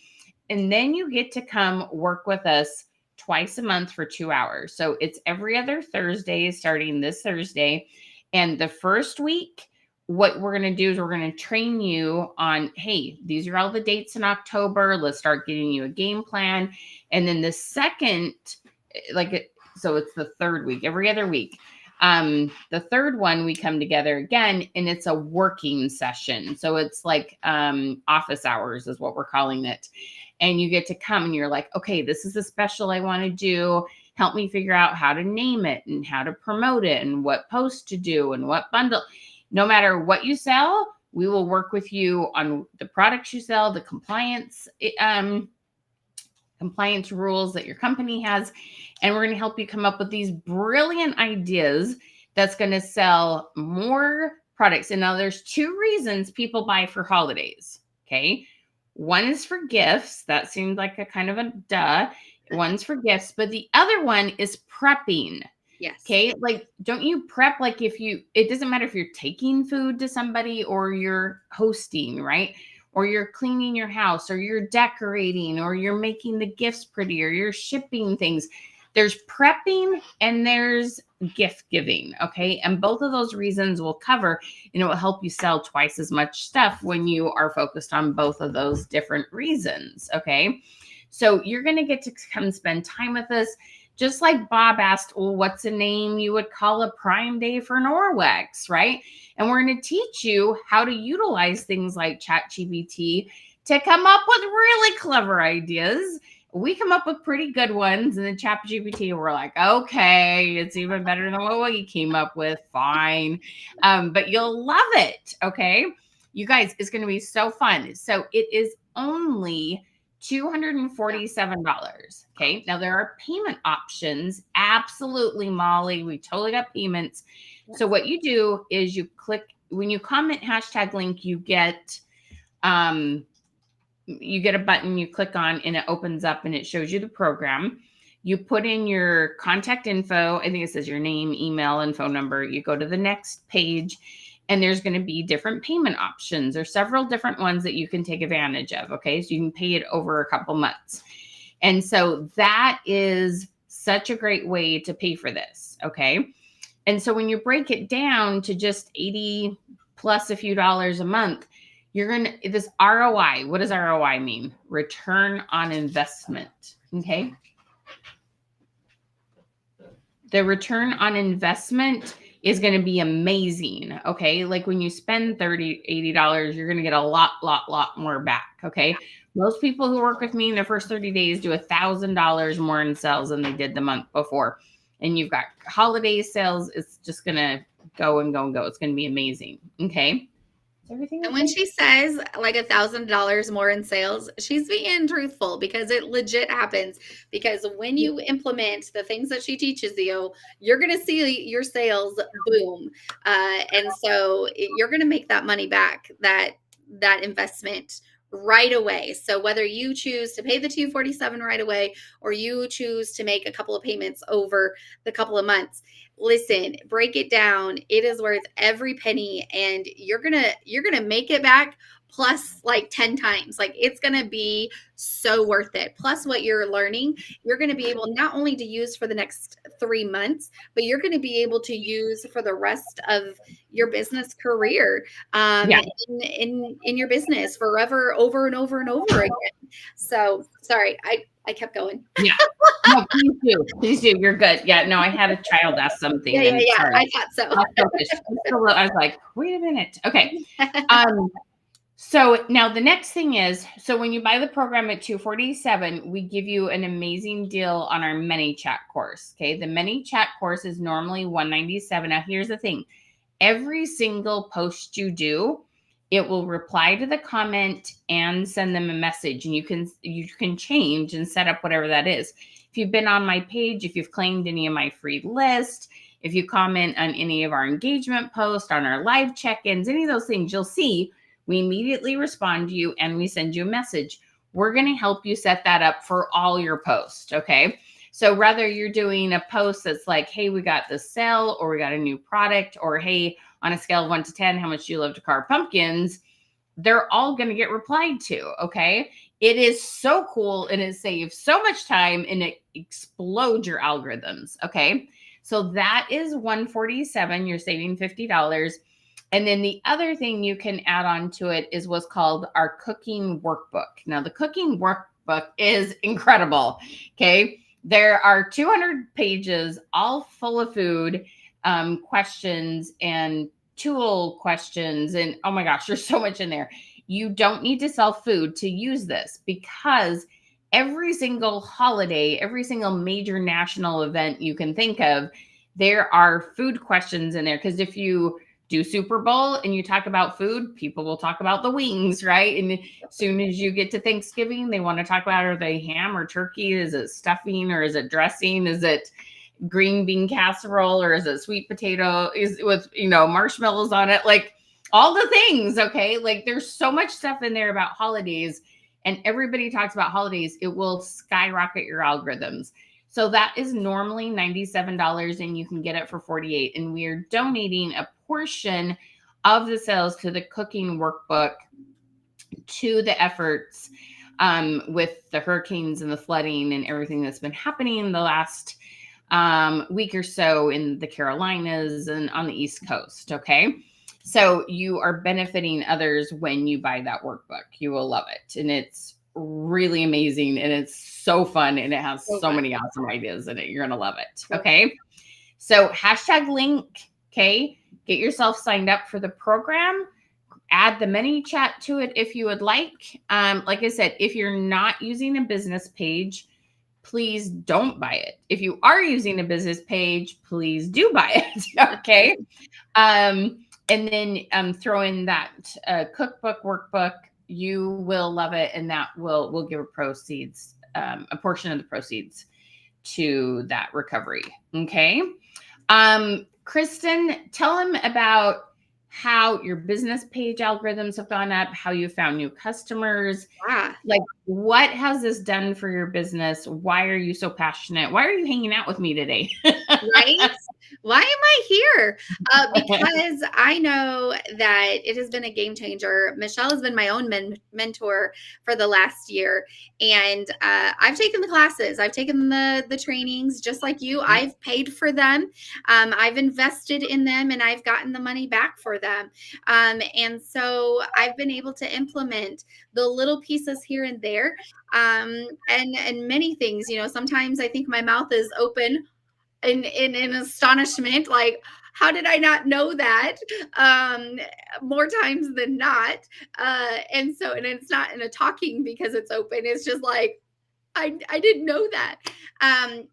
And then you get to come work with us twice a month for 2 hours. So it's every other Thursday, starting this Thursday. And the first week, what we're going to do is we're going to train you on, hey, these are all the dates in October. Let's start getting you a game plan. And then the second, so it's the third week, every other week. The third one, we come together again, and it's a working session. So it's like office hours is what we're calling it. And you get to come and you're like, okay, this is the special I want to do. Help me figure out how to name it and how to promote it and what post to do and what bundle. No matter what you sell, we will work with you on the products you sell, the compliance rules that your company has. And we're going to help you come up with these brilliant ideas that's going to sell more products. And now there's 2 reasons people buy for holidays. Okay. One is for gifts. That seems like a kind of a duh. One's for gifts, but the other one is prepping. Yes. Okay. Like, don't you prep? Like it doesn't matter if you're taking food to somebody or you're hosting, right? Or you're cleaning your house or you're decorating or you're making the gifts pretty or you're shipping things. There's prepping and there's gift giving. Okay. And both of those reasons will cover, and it will help you sell twice as much stuff when you are focused on both of those different reasons. Okay. So you're going to get to come spend time with us. Just like Bob asked, well, what's a name you would call a Prime Day for Norwex, right? And we're going to teach you how to utilize things like ChatGPT to come up with really clever ideas. We come up with pretty good ones, and then ChatGPT, we're like, okay, it's even better than what we came up with. Fine. But you'll love it. Okay. You guys, it's going to be so fun. So it is only $247. Okay. Now there are payment options. Absolutely, Molly. We totally got payments. So what you do is you click, when you comment #link, you get a button you click on and it opens up and it shows you the program. You put in your contact info. I think it says your name, email, and phone number. You go to the next page and there's going to be different payment options. There's several different ones that you can take advantage of. Okay. So you can pay it over a couple months. And so that is such a great way to pay for this. Okay. And so when you break it down to just 80 plus a few dollars a month, you're going to, this ROI, what does ROI mean? Return on investment. Okay. The return on investment is going to be amazing. Okay. Like when you spend $30, $80, you're going to get a lot more back. Okay. Most people who work with me in their first 30 days do $1,000 more in sales than they did the month before. And you've got holiday sales. It's just going to go and go and go. It's going to be amazing. Okay. And when she says like $1,000 more in sales, she's being truthful because it legit happens. Because when you implement the things that she teaches you, you're going to see your sales boom. And so you're going to make that money back, that investment right away. So whether you choose to pay the $247 right away, or you choose to make a couple of payments over the couple of months, listen, break it down. It is worth every penny, and you're gonna make it back plus like 10 times. Like, it's gonna be so worth it. Plus what you're learning, you're gonna be able not only to use for the next 3 months, but you're gonna be able to use for the rest of your business career, in your business forever, over and over and over again. So sorry, I kept going. Yeah. No, please do. You're good. Yeah. No, I had a child ask something. Yeah. Sorry. I thought so. I was like, wait a minute. Okay. So now the next thing is, so when you buy the program at $247, we give you an amazing deal on our ManyChat course. Okay. The ManyChat course is normally $197. Now here's the thing. Every single post you do, it will reply to the comment and send them a message, and you can change and set up whatever that is. If you've been on my page, if you've claimed any of my free list, if you comment on any of our engagement posts, on our live check-ins, any of those things, you'll see we immediately respond to you and we send you a message. We're going to help you set that up for all your posts. Okay. So whether you're doing a post that's like, hey, we got this sale, or we got a new product, or hey, on a scale of 1 to 10, how much do you love to carve pumpkins? They're all going to get replied to. Okay. It is so cool, and it saves so much time, and it explodes your algorithms. Okay. So that is $147. You're saving $50. And then the other thing you can add on to it is what's called our cooking workbook. Now the cooking workbook is incredible. Okay. There are 200 pages, all full of food. questions and tool questions. And oh my gosh, there's so much in there. You don't need to sell food to use this, because every single holiday, every single major national event you can think of, there are food questions in there. Because if you do Super Bowl and you talk about food, people will talk about the wings, right? And as soon as you get to Thanksgiving, they want to talk about, are they ham or turkey? Is it stuffing or is it dressing? Is it green bean casserole or is it sweet potato is with, marshmallows on it? Like all the things. Okay. Like there's so much stuff in there about holidays, and everybody talks about holidays. It will skyrocket your algorithms. So that is normally $97 and you can get it for $48. And we are donating a portion of the sales to the cooking workbook to the efforts with the hurricanes and the flooding and everything that's been happening in the last week or so in the Carolinas and on the East Coast. Okay. So you are benefiting others when you buy that workbook. You will love it. And it's really amazing. And it's so fun. And it has so many awesome ideas in it. You're going to love it. Okay. So #link. Okay. Get yourself signed up for the program. Add the ManyChat to it if you would like. Like I said, if you're not using a business page, please don't buy it. If you are using a business page, please do buy it. Okay. And then throw in that cookbook, workbook. You will love it. And that will give proceeds, a portion of the proceeds to that recovery. Okay. Kristen, tell them about how your business page algorithms have gone up, how you found new customers. Like, what has this done for your business? Why are you so passionate? Why are you hanging out with me today? Right? Why am I here? Because I know that it has been a game changer. Michelle has been my own mentor for the last year. And I've taken the classes. I've taken the trainings just like you. I've paid for them. I've invested in them and I've gotten the money back for them. And so I've been able to implement the little pieces here and there. And many things, sometimes I think my mouth is open in astonishment, like, how did I not know that? More times than not. And it's not in a talking because it's open. It's just like, I didn't know that.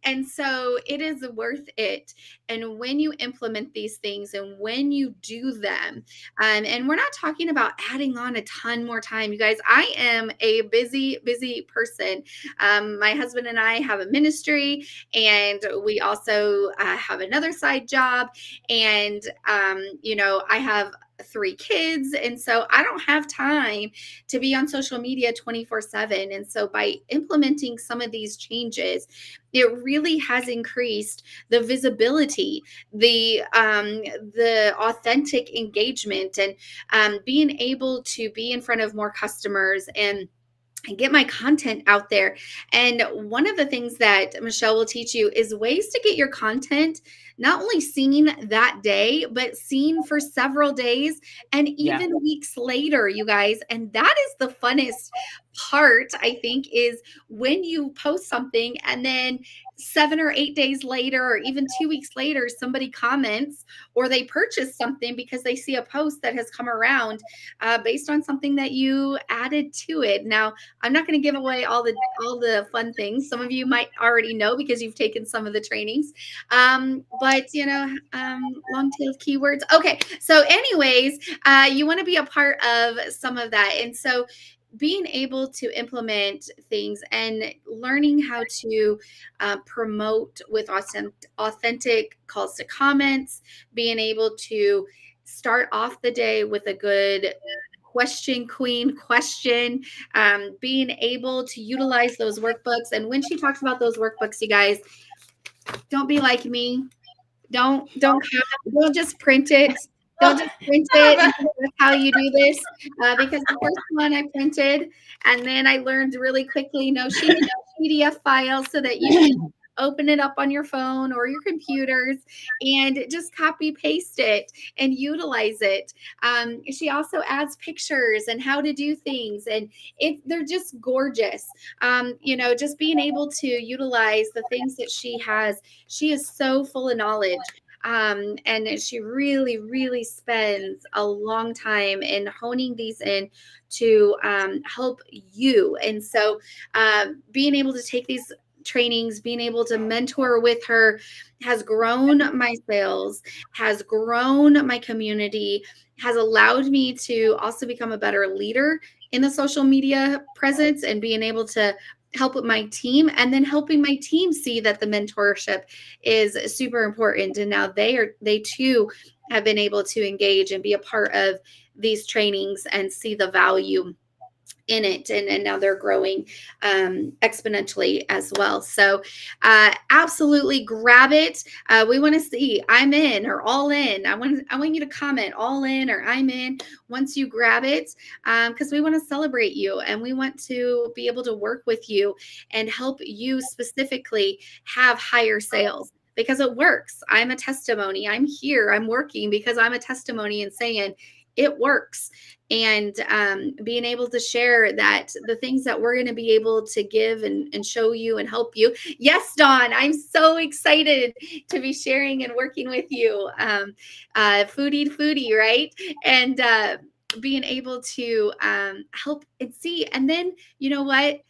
And so it is worth it. And when you implement these things and when you do them, and we're not talking about adding on a ton more time, you guys, I am a busy, busy person. My husband and I have a ministry, and we also have another side job. And, I have 3 kids. And so I don't have time to be on social media 24/7. And so by implementing some of these changes, it really has increased the visibility, the authentic engagement, and being able to be in front of more customers and get my content out there. And one of the things that Michelle will teach you is ways to get your content not only seen that day, but seen for several days and even weeks later, you guys. And that is the funnest part, I think, is when you post something and then 7 or 8 days later, or even 2 weeks later, somebody comments or they purchase something because they see a post that has come around based on something that you added to it. Now, I'm not going to give away all the fun things. Some of you might already know because you've taken some of the trainings. But long-tailed keywords. Okay. So anyways, you want to be a part of some of that. And so being able to implement things and learning how to promote with authentic calls to comments, being able to start off the day with a good question queen question, being able to utilize those workbooks. And when she talks about those workbooks, you guys, don't be like me. Don't just print it. Don't just print it. That's how you do this. Because the first one I printed, and then I learned really quickly, no, she needs a PDF file so that you can open it up on your phone or your computers and just copy paste it and utilize it. She also adds pictures and how to do things, and they're just gorgeous. Just being able to utilize the things that she has. She is so full of knowledge. And she really, really spends a long time in honing these in to help you. And so being able to take these trainings, being able to mentor with her has grown my sales, has grown my community, has allowed me to also become a better leader in the social media presence and being able to help with my team, and then helping my team see that the mentorship is super important. And now they too have been able to engage and be a part of these trainings and see the value in it, and now they're growing exponentially as well. So absolutely grab it. We want to see I'm in or all in. I want you to comment all in or I'm in once you grab it, because we want to celebrate you and we want to be able to work with you and help you specifically have higher sales, because it works. I'm a testimony. I'm here. I'm working because I'm a testimony and saying it works. And being able to share that the things that we're going to be able to give and show you and help you. Yes, Dawn, I'm so excited to be sharing and working with you. Foodie, right? And being able to help and see. And then, you know what?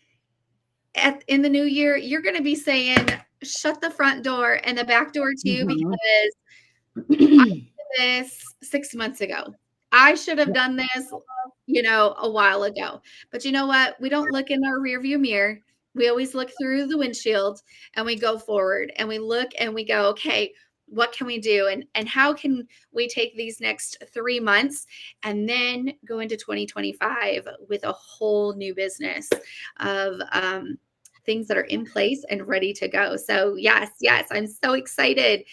In the new year, you're going to be saying, shut the front door and the back door too, because I did this 6 months ago. I should have done this, a while ago. But you know what? We don't look in our rearview mirror. We always look through the windshield and we go forward and we look and we go, okay, what can we do? And how can we take these next 3 months and then go into 2025 with a whole new business of things that are in place and ready to go. So yes, I'm so excited.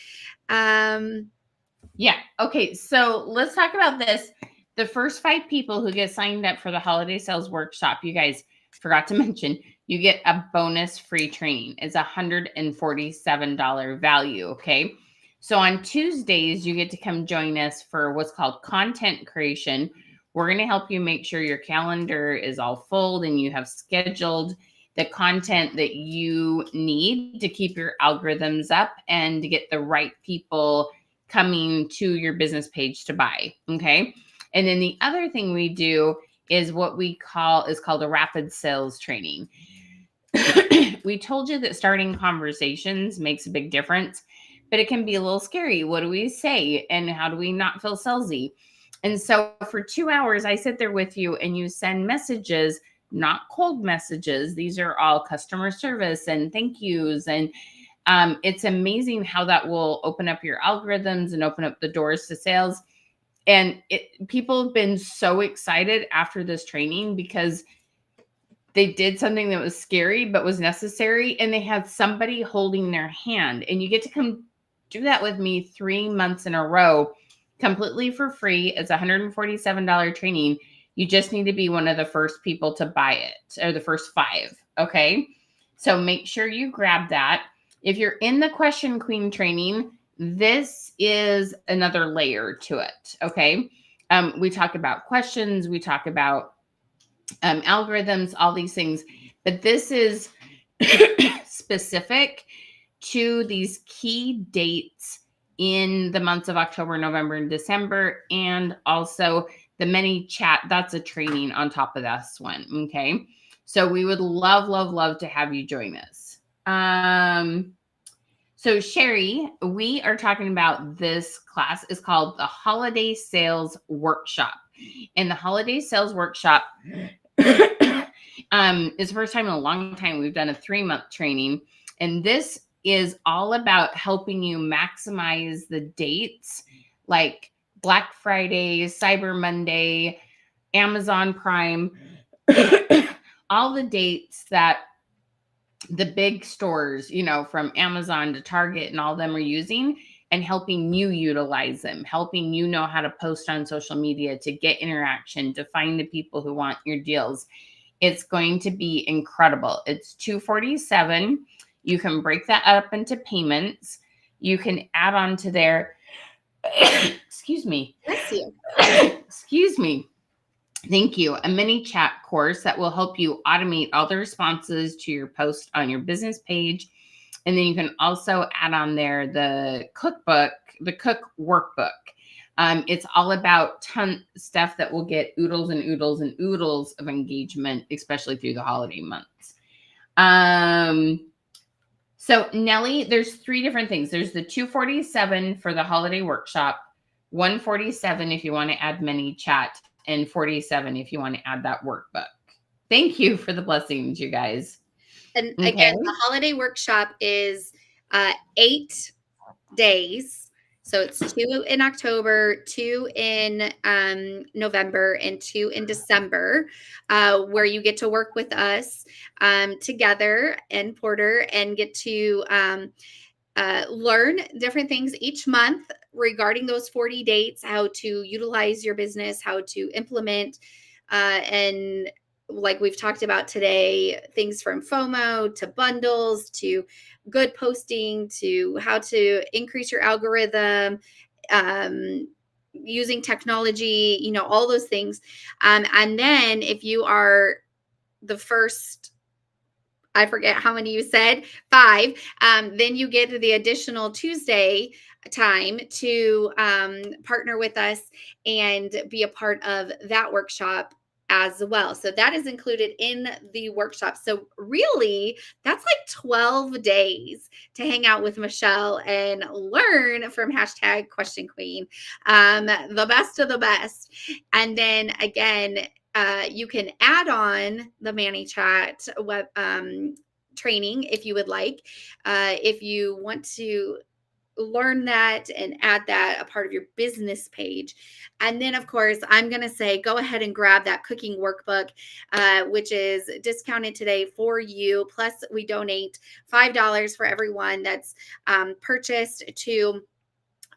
Yeah. Okay. So let's talk about this. The first 5 people who get signed up for the holiday sales workshop, you guys forgot to mention, you get a bonus free training. It's $147 value. Okay. So on Tuesdays, you get to come join us for what's called content creation. We're going to help you make sure your calendar is all full and you have scheduled the content that you need to keep your algorithms up and to get the right people coming to your business page to buy. Okay. And then the other thing we do is what we called a rapid sales training. We told you that starting conversations makes a big difference, but it can be a little scary. What do we say? And how do we not feel salesy? And so for 2 hours, I sit there with you and you send messages, not cold messages. These are all customer service and thank yous. And it's amazing how that will open up your algorithms and open up the doors to sales. And people have been so excited after this training because they did something that was scary, but was necessary. And they had somebody holding their hand, and you get to come do that with me 3 months in a row, completely for free. It's $147 training. You just need to be one of the first people to buy it, or the first 5. Okay. So make sure you grab that. If you're in the Question Queen training, this is another layer to it. Okay. We talk about questions, we talk about algorithms, all these things, but this is specific to these key dates in the months of October, November, and December, and also the ManyChat. That's a training on top of this one. Okay. So we would love to have you join us. So Sherry, we are talking about this class. Is called the Holiday Sales Workshop. And the Holiday Sales Workshop is the first time in a long time we've done a 3-month training. And this is all about helping you maximize the dates like Black Friday, Cyber Monday, Amazon Prime, all the dates that the big stores, from Amazon to Target and all of them are using, and helping you utilize them, helping you know how to post on social media to get interaction, to find the people who want your deals. It's going to be incredible. It's $247. You can break that up into payments. You can add on to their, excuse me. Bless you. Excuse me. Thank you. A ManyChat course that will help you automate all the responses to your post on your business page. And then you can also add on there the cookbook the Cook Workbook. It's all about stuff that will get oodles and oodles and oodles of engagement, especially through the holiday months. So Nellie, there's 3 different things. There's the $247 for the holiday workshop, $147 if you want to add ManyChat, and $47 if you want to add that workbook. Thank you for the blessings, you guys. And again, the holiday workshop is 8 days. So it's 2 in October, 2 in November, and 2 in December, where you get to work with us together and Porter and get to learn different things each month regarding those 40 dates, how to utilize your business, how to implement, and like we've talked about today, things from FOMO to bundles to good posting to how to increase your algorithm, using technology, you know, all those things. And then if you are the first, I forget how many you said, 5, then you get the additional Tuesday time to partner with us and be a part of that workshop as well. So that is included in the workshop. So really, that's like 12 days to hang out with Michelle and learn from #QuestionQueen, the best of the best. And then again, you can add on the ManyChat web training if you would like. If you want to learn that and add that a part of your business page. And then, of course, I'm going to say go ahead and grab that cooking workbook, which is discounted today for you. Plus, we donate $5 for everyone that's purchased to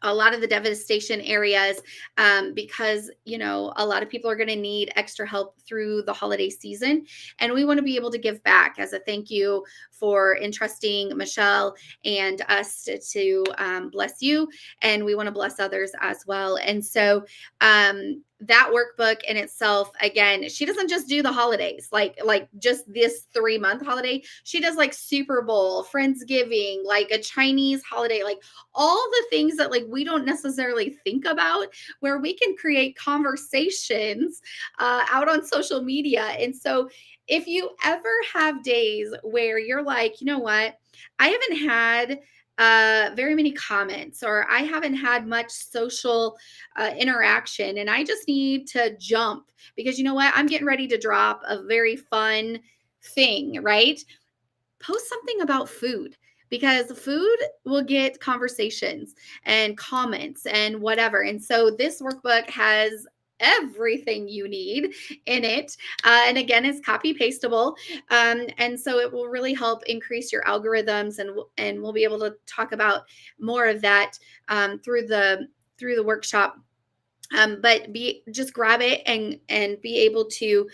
a lot of the devastation areas, because, you know, a lot of people are going to need extra help through the holiday season. And we want to be able to give back as a thank you for entrusting Michelle and us to bless you. And we want to bless others as well. And so that workbook in itself, again, she doesn't just do the holidays, like just this 3-month holiday. She does like Super Bowl, Friendsgiving, like a Chinese holiday, like all the things that like we don't necessarily think about, where we can create conversations out on social media. And so if you ever have days where you're like, you know what, I haven't had very many comments, or I haven't had much social interaction, and I just need to jump because you know what, I'm getting ready to drop a very fun thing, right? Post something about food, because food will get conversations and comments and whatever. And so this workbook has everything you need in it. And again, it's copy pastable. And so it will really help increase your algorithms, and we'll be able to talk about more of that through the workshop. But just grab it and be able to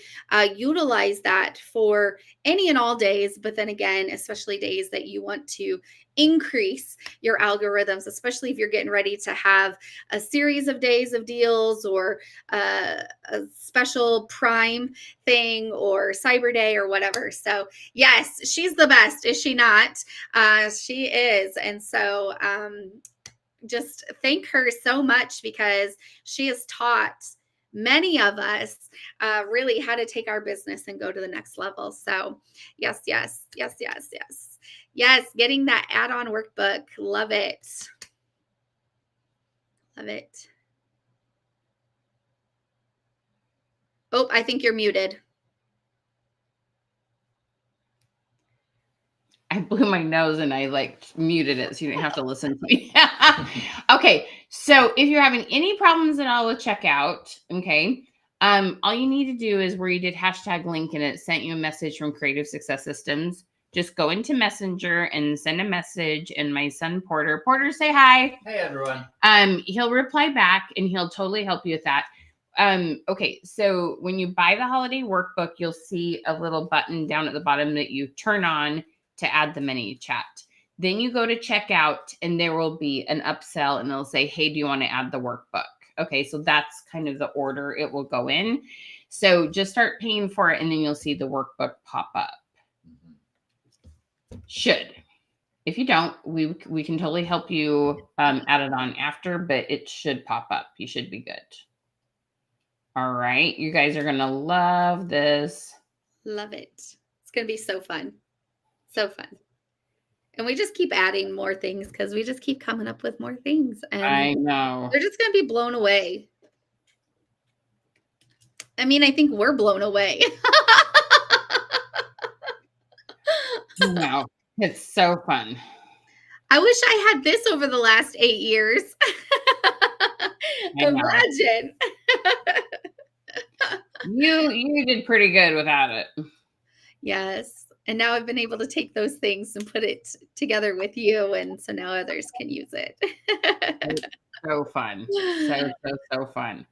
utilize that for any and all days. But then again, especially days that you want to increase your algorithms, especially if you're getting ready to have a series of days of deals, or a special Prime thing, or Cyber Day, or whatever. So yes, she's the best, is she not? She is. And so just thank her so much, because she has taught many of us really how to take our business and go to the next level. So yes, getting that add-on workbook. Love it. Oh, I think you're muted. I blew my nose and I like muted it so you didn't have to listen to me. Okay. So if you're having any problems at all with checkout, okay, all you need to do is where you did #link and it sent you a message from Creative Success Systems. Just go into Messenger and send a message. And my son, Porter, say hi. Hey, everyone. He'll reply back and he'll totally help you with that. Okay. So when you buy the holiday workbook, you'll see a little button down at the bottom that you turn on to add the ManyChat. Then you go to checkout and there will be an upsell and it'll say, hey, do you want to add the workbook? Okay, so that's kind of the order it will go in. So just start paying for it and then you'll see the workbook pop up. Should. If you don't, we can totally help you add it on after, but it should pop up. You should be good. All right. You guys are going to love this. Love it. It's going to be so fun. So fun. And we just keep adding more things because we just keep coming up with more things. And I know. they're just going to be blown away. I mean, I think we're blown away. No, it's so fun. I wish I had this over the last 8 years. Imagine. You did pretty good without it. Yes. And now I've been able to take those things and put it together with you. And so now others can use it. So fun. So fun.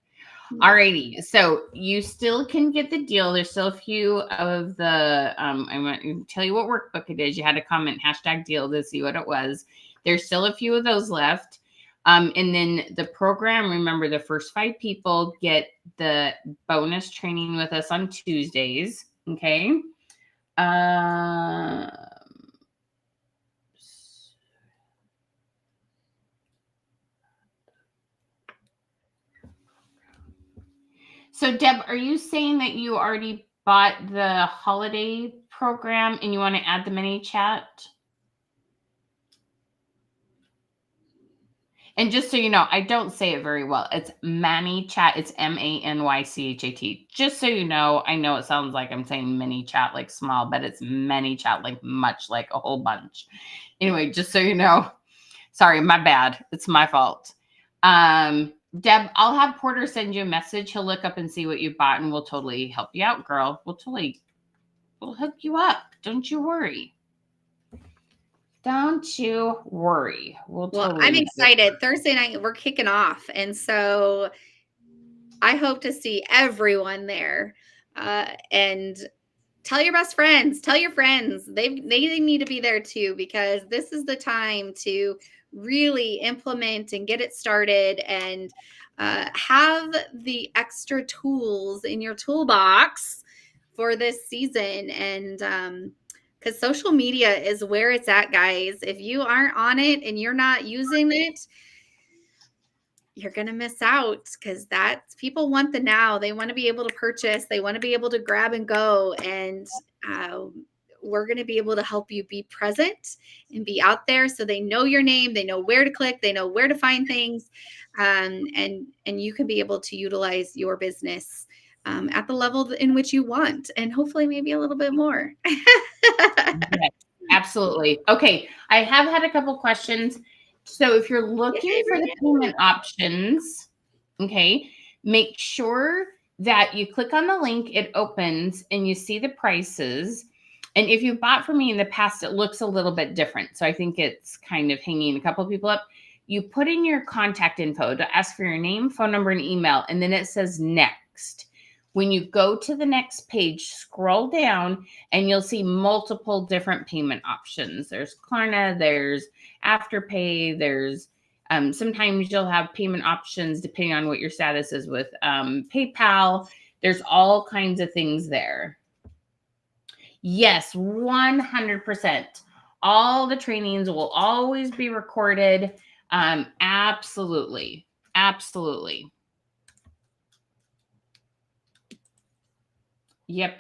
Alrighty. So you still can get the deal. There's still a few of the, I'm going to tell you what workbook it is. You had to comment #deal to see what it was. There's still a few of those left. And then the program, remember the first 5 people get the bonus training with us on Tuesdays. Okay. So Deb, are you saying that you already bought the holiday program and you want to add the ManyChat? And just so you know, I don't say it very well. It's ManyChat. It's ManyChat. Just so you know, I know it sounds like I'm saying ManyChat like small, but it's ManyChat like much, like a whole bunch. Anyway, just so you know. Sorry, my bad. It's my fault. Deb, I'll have Porter send you a message. He'll look up and see what you bought, and we'll totally help you out, girl. We'll hook you up. Don't you worry. Don't you worry. Well, I'm excited. Thursday night, we're kicking off. And so I hope to see everyone there. And tell your best friends, tell your friends. They need to be there too, because this is the time to really implement and get it started and have the extra tools in your toolbox for this season. And because social media is where it's at, guys. If you aren't on it and you're not using it, you're going to miss out, because people want the now. They want to be able to purchase. They want to be able to grab and go. And we're going to be able to help you be present and be out there, so they know your name. They know where to click. They know where to find things. And you can be able to utilize your business at the level in which you want, and hopefully maybe a little bit more. Yes, absolutely. Okay. I have had a couple questions. So if you're looking for the payment options, okay, make sure that you click on the link, it opens, and you see the prices. And if you bought from me in the past, it looks a little bit different. So I think it's kind of hanging a couple people up. You put in your contact info to ask for your name, phone number, and email, and then it says next. When you go to the next page, scroll down and you'll see multiple different payment options. There's Klarna, there's Afterpay, there's sometimes you'll have payment options depending on what your status is with PayPal. There's all kinds of things there. Yes, 100%. All the trainings will always be recorded. Absolutely. Absolutely. Yep.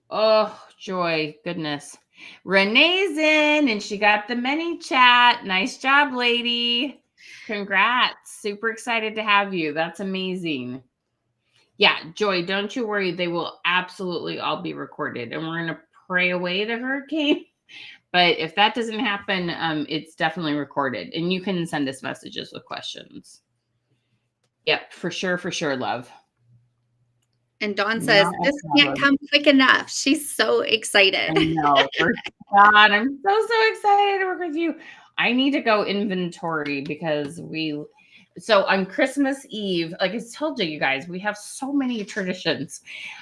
Oh, joy. Goodness. Renee's in and she got the ManyChat. Nice job, lady. Congrats. Super excited to have you. That's amazing. Yeah, Joy, don't you worry. They will absolutely all be recorded, and we're going to pray away the hurricane. But if that doesn't happen, it's definitely recorded, and you can send us messages with questions. Yep, for sure, love. And Dawn says, this can't come quick enough. She's so excited. I know. God, I'm so excited to work with you. I need to go inventory because so on Christmas Eve, like I told you guys, we have so many traditions.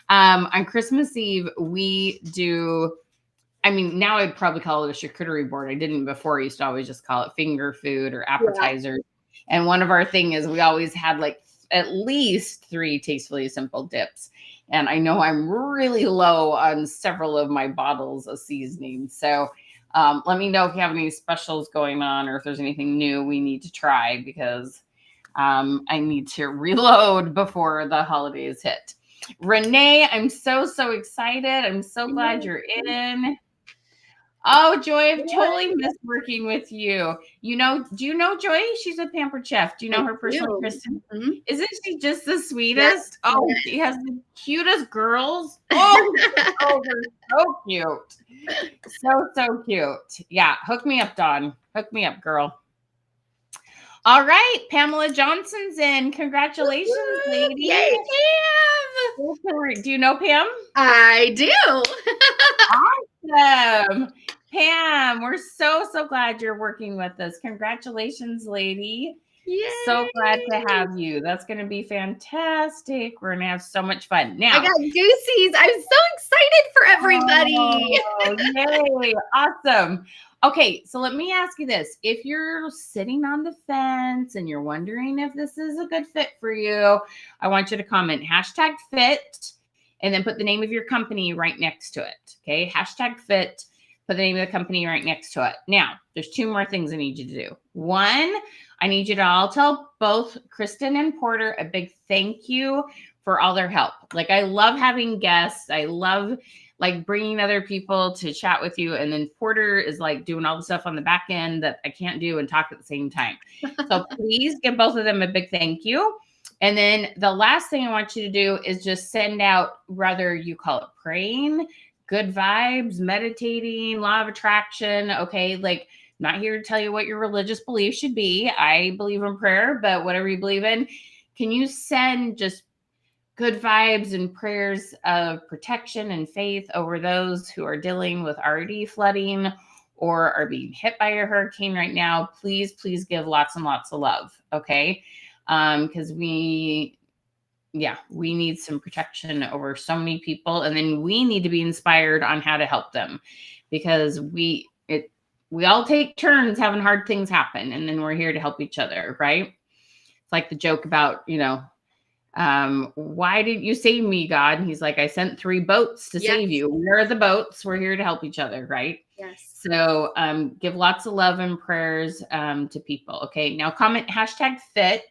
On Christmas Eve, we do, now I'd probably call it a charcuterie board. I didn't before. I used to always just call it finger food or appetizers. Yeah. And one of our thing is we always had like at least 3 Tastefully Simple dips. And I know I'm really low on several of my bottles of seasoning. So Let me know if you have any specials going on or if there's anything new we need to try, because I need to reload before the holidays hit. Renee, I'm so excited. I'm so glad you're in. Oh, Joy, I've totally missed working with you. Do you know Joy? She's a Pampered Chef. Do you know her personally, Kristen? Mm-hmm. Isn't she just the sweetest? Yes. Oh, she has the cutest girls. Oh, they're so cute. So cute. Yeah, hook me up, Dawn. Hook me up, girl. All right, Pamela Johnson's in. Congratulations, lady. Yay, Pam! Do you know Pam? I do. Awesome. Pam, we're so glad you're working with us. Congratulations, lady. Yay. So glad to have you. That's going to be fantastic. We're going to have so much fun. Now, I got goosies. I'm so excited for everybody. Oh, yay. Awesome. Okay, so let me ask you this. If you're sitting on the fence and you're wondering if this is a good fit for you, I want you to comment #fit and then put the name of your company right next to it. Okay, #fit, put the name of the company right next to it. Now, there's 2 more things I need you to do. 1, I need you to all tell both Kristen and Porter a big thank you for all their help. Like, I love having guests. I love like bringing other people to chat with you. And then Porter is like doing all the stuff on the back end that I can't do and talk at the same time. So please give both of them a big thank you. And then the last thing I want you to do is just send out, whether you call it praying, good vibes, meditating, law of attraction. Okay. Like, I'm not here to tell you what your religious belief should be. I believe in prayer, but whatever you believe in, can you send just good vibes and prayers of protection and faith over those who are dealing with RD flooding or are being hit by a hurricane right now? Please give lots and lots of love. Okay. Because we need some protection over so many people. And then we need to be inspired on how to help them, because we all take turns having hard things happen. And then we're here to help each other. Right. It's like the joke about, why didn't you save me, God? And he's like, I sent 3 boats to save you. Where are the boats? We're here to help each other, right? Yes. So give lots of love and prayers to people. Okay. Now comment #fit.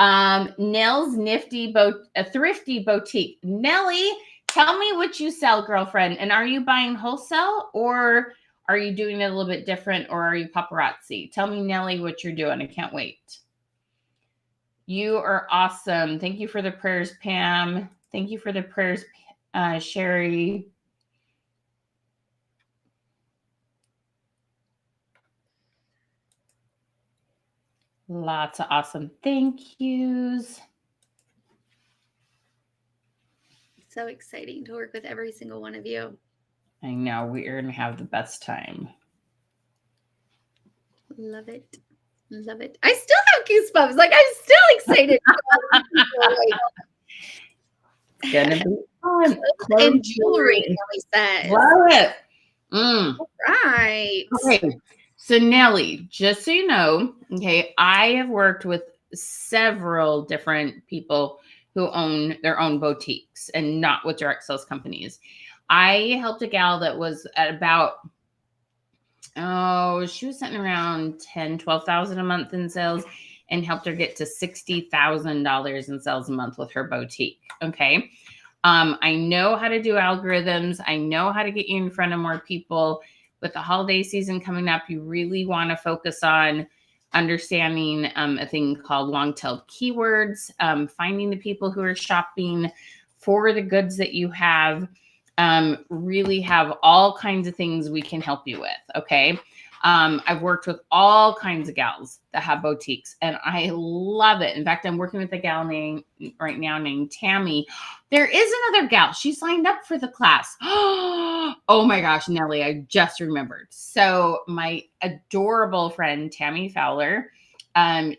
Nell's a thrifty boutique. Nellie, tell me what you sell, girlfriend. And are you buying wholesale, or are you doing it a little bit different, or are you paparazzi? Tell me, Nellie, what you're doing. I can't wait. You are awesome. Thank you for the prayers, Pam. Thank you for the prayers, Sherry. Lots of awesome thank yous. So exciting to work with every single one of you. I know. We're going to have the best time. Love it. Love it. I still have goosebumps. Like, I'm still excited. It's gonna be fun. And jewelry, Nellie says. Love it. All right. Okay. So Nellie, just so you know, okay, I have worked with several different people who own their own boutiques and not with direct sales companies. I helped a gal that was at about, she was sitting around $10,000-12,000 a month in sales, and helped her get to $60,000 in sales a month with her boutique. Okay. I know how to do algorithms. I know how to get you in front of more people. With the holiday season coming up, you really want to focus on understanding a thing called long-tailed keywords, finding the people who are shopping for the goods that you have. Really have all kinds of things we can help you with. Okay. I've worked with all kinds of gals that have boutiques, and I love it. In fact, I'm working with a gal right now named Tammy. There is another gal. She signed up for the class. Oh my gosh, Nellie, I just remembered. So my adorable friend, Tammy Fowler,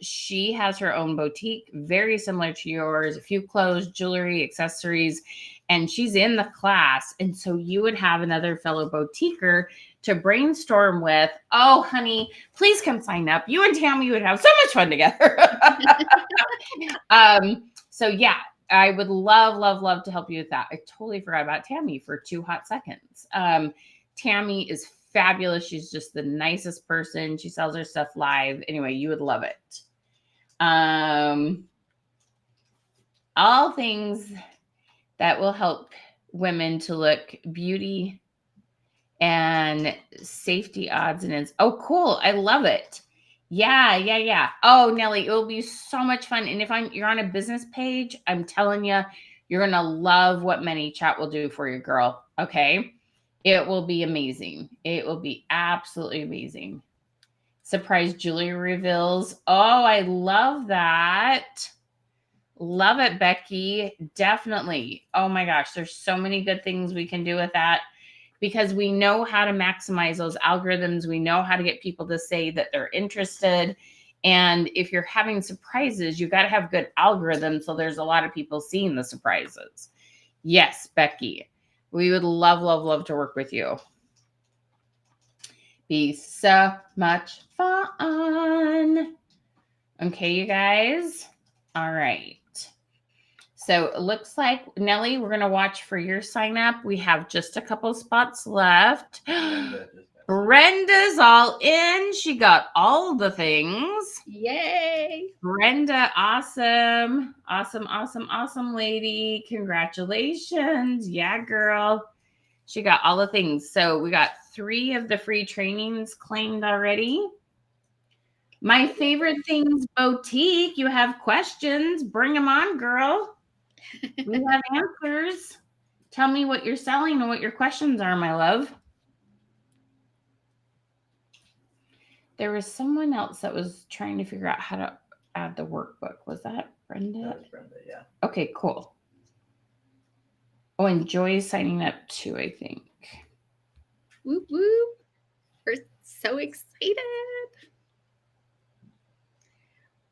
she has her own boutique, very similar to yours, a few clothes, jewelry, accessories, and she's in the class. And so you would have another fellow boutiquer to brainstorm with. Oh, honey, please come sign up. You and Tammy would have so much fun together. So yeah, I would love to help you with that. I totally forgot about Tammy for 2 hot seconds. Tammy is fabulous. She's just the nicest person. She sells her stuff live. Anyway, you would love it. All things that will help women to look beauty and safety odds and ends. Oh, cool. I love it. Yeah. Oh, Nelly, it will be so much fun. And if you're on a business page, I'm telling you, you're going to love what ManyChat will do for you, girl. Okay. It will be amazing. It will be absolutely amazing. Surprise jewelry reveals. Oh, I love that. Love it, Becky. Definitely. Oh my gosh. There's so many good things we can do with that because we know how to maximize those algorithms. We know how to get people to say that they're interested. And if you're having surprises, you got to have good algorithms. So there's a lot of people seeing the surprises. Yes, Becky. We would love to work with you. Be so much fun. Okay, you guys. All right. So it looks like, Nelly, we're going to watch for your sign up. We have just a couple spots left. Brenda's all in. She got all the things. Yay. Brenda, awesome. Awesome lady. Congratulations. Yeah, girl. She got all the things. So we got 3 of the free trainings claimed already. My favorite things boutique. You have questions. Bring them on, girl. We have answers. Tell me what you're selling and what your questions are, my love. There was someone else that was trying to figure out how to add the workbook. Was that Brenda? That was Brenda, yeah. Okay, cool. Oh, and Joy's signing up too, I think. Whoop, whoop. We're so excited.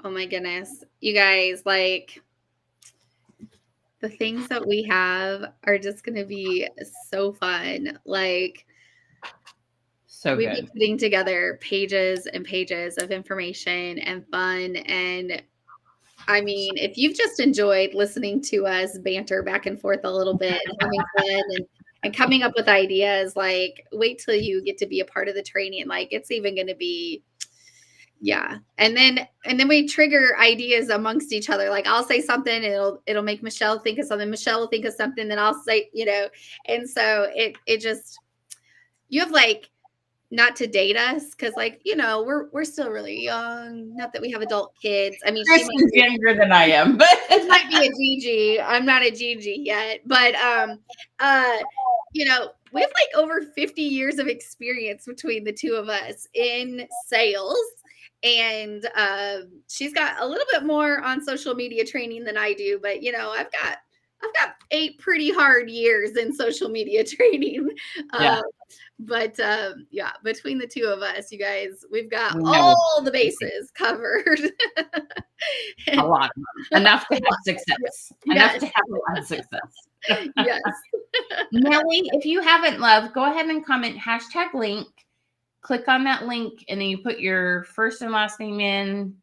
Oh my goodness. You guys, like, the things that we have are just going to be so fun. Like, so we've good. been putting together pages and pages of information and fun. And I mean, if you've just enjoyed listening to us banter back and forth a little bit and having fun and coming up with ideas, like, wait till you get to be a part of the training. Like, it's even going to be, yeah. And then we trigger ideas amongst each other. Like, I'll say something, it'll make Michelle think of something. Michelle will think of something, then I'll say, and so it just, you have, like, not to date us, because, like, we're still really young. Not that we have adult kids. I mean, Kristen's younger than I am, but it might be a Gigi. I'm not a Gigi yet, but we have like over 50 years of experience between the two of us in sales, and she's got a little bit more on social media training than I do. But I've got 8 pretty hard years in social media training. Yeah. But between the two of us, you guys, we've got all the bases covered. A lot. Enough to have success. Enough to have a lot of success. Yes. Nelly, if you haven't, love, go ahead and comment #link. Click on that link, and then you put your first and last name in,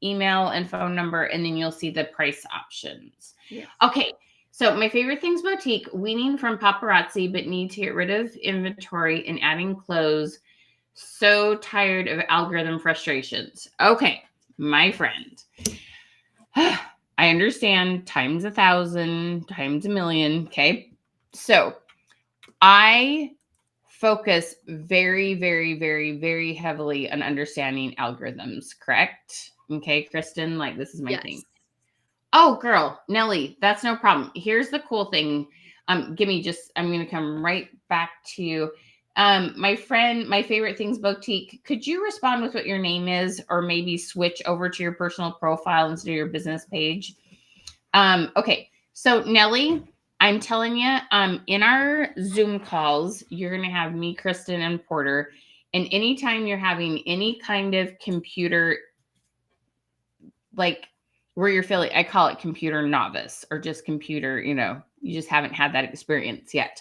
email and phone number, and then you'll see the price options. Yes. Okay. So my favorite things boutique, weaning from Paparazzi, but need to get rid of inventory and adding clothes. So tired of algorithm frustrations. Okay, my friend. I understand times 1,000, times 1,000,000. Okay. So I focus very, very, very, very heavily on understanding algorithms, correct? Okay, Kristen, like, this is my thing. Oh, girl, Nelly, that's no problem. Here's the cool thing. I'm going to come right back to you. My friend, my favorite things boutique, could you respond with what your name is, or maybe switch over to your personal profile instead of your business page? Okay. So Nelly, I'm telling you, in our Zoom calls, you're going to have me, Kristen, and Porter. And anytime you're having any kind of computer, like, where you're feeling, I call it computer novice, or just computer, you just haven't had that experience yet.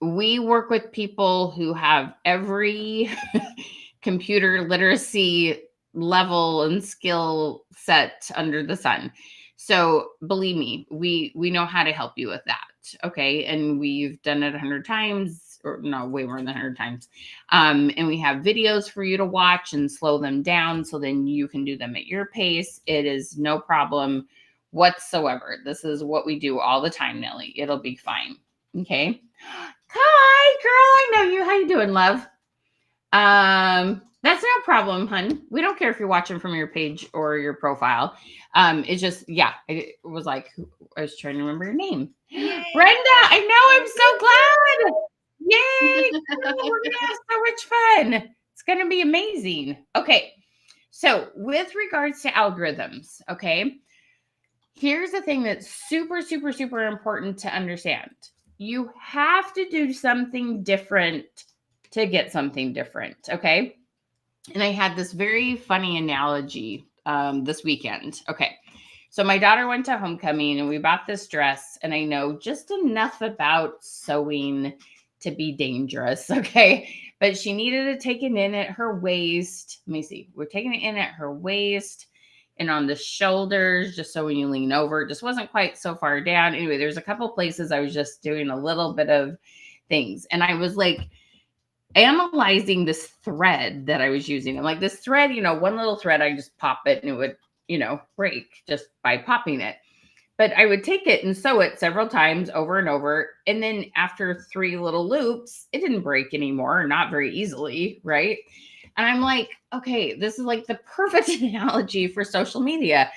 We work with people who have every computer literacy level and skill set under the sun. So believe me, we know how to help you with that. Okay. And we've done it 100 times or no, way more than 100 times. And we have videos for you to watch and slow them down so then you can do them at your pace. It is no problem whatsoever. This is what we do all the time, Nellie. It'll be fine. Okay. Hi, girl. I know you. How you doing, love? That's no problem, hun. We don't care if you're watching from your page or your profile. It's just, yeah, it was like, I was trying to remember your name. Yay. Brenda, I know. I'm so glad. Yay. Girl, we're going to have so much fun. It's going to be amazing. Okay. So with regards to algorithms, okay, here's the thing that's super, super, super important to understand. You have to do something different to get something different. Okay. And I had this very funny analogy this weekend. Okay. So my daughter went to homecoming and we bought this dress, and I know just enough about sewing to be dangerous. Okay. But she needed to take it in at her waist. Let me see. We're taking it in at her waist and on the shoulders, just so when you lean over, it just wasn't quite so far down. Anyway, there's a couple places I was just doing a little bit of things. And I was like analyzing this thread that I was using. I'm like, this thread, one little thread, I just pop it and it would, break just by popping it. But I would take it and sew it several times over and over. And then after 3 little loops, it didn't break anymore, not very easily, right? And I'm like, okay, this is like the perfect analogy for social media.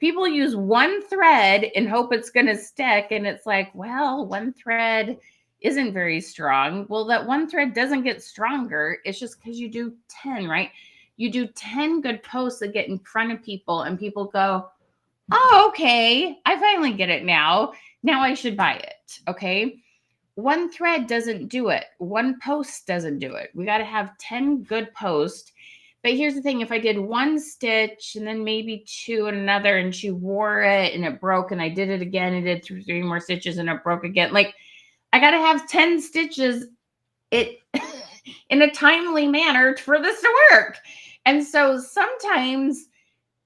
People use one thread and hope it's going to stick. And it's like, well, one thread isn't very strong. Well, that one thread doesn't get stronger. It's just because you do 10, right? You do 10 good posts that get in front of people and people go, oh, okay, I finally get it now. Now I should buy it. Okay. One thread doesn't do it. One post doesn't do it. We got to have 10 good posts. But here's the thing. If I did 1 stitch and then maybe 2 and another, and she wore it and it broke, and I did it again and did 3 more stitches and it broke again. Like, I got to have 10 stitches in a timely manner for this to work. And so sometimes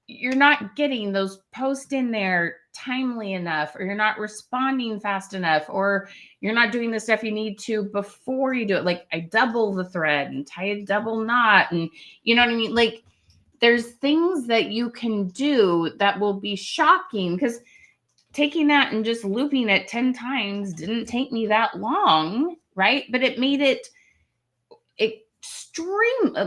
you're not getting those posts in there timely enough, or you're not responding fast enough, or you're not doing the stuff you need to before you do it. Like, I double the thread and tie a double knot, and you know what I mean? Like, there's things that you can do that will be shocking, because taking that and just looping it 10 times didn't take me that long, right? But it made it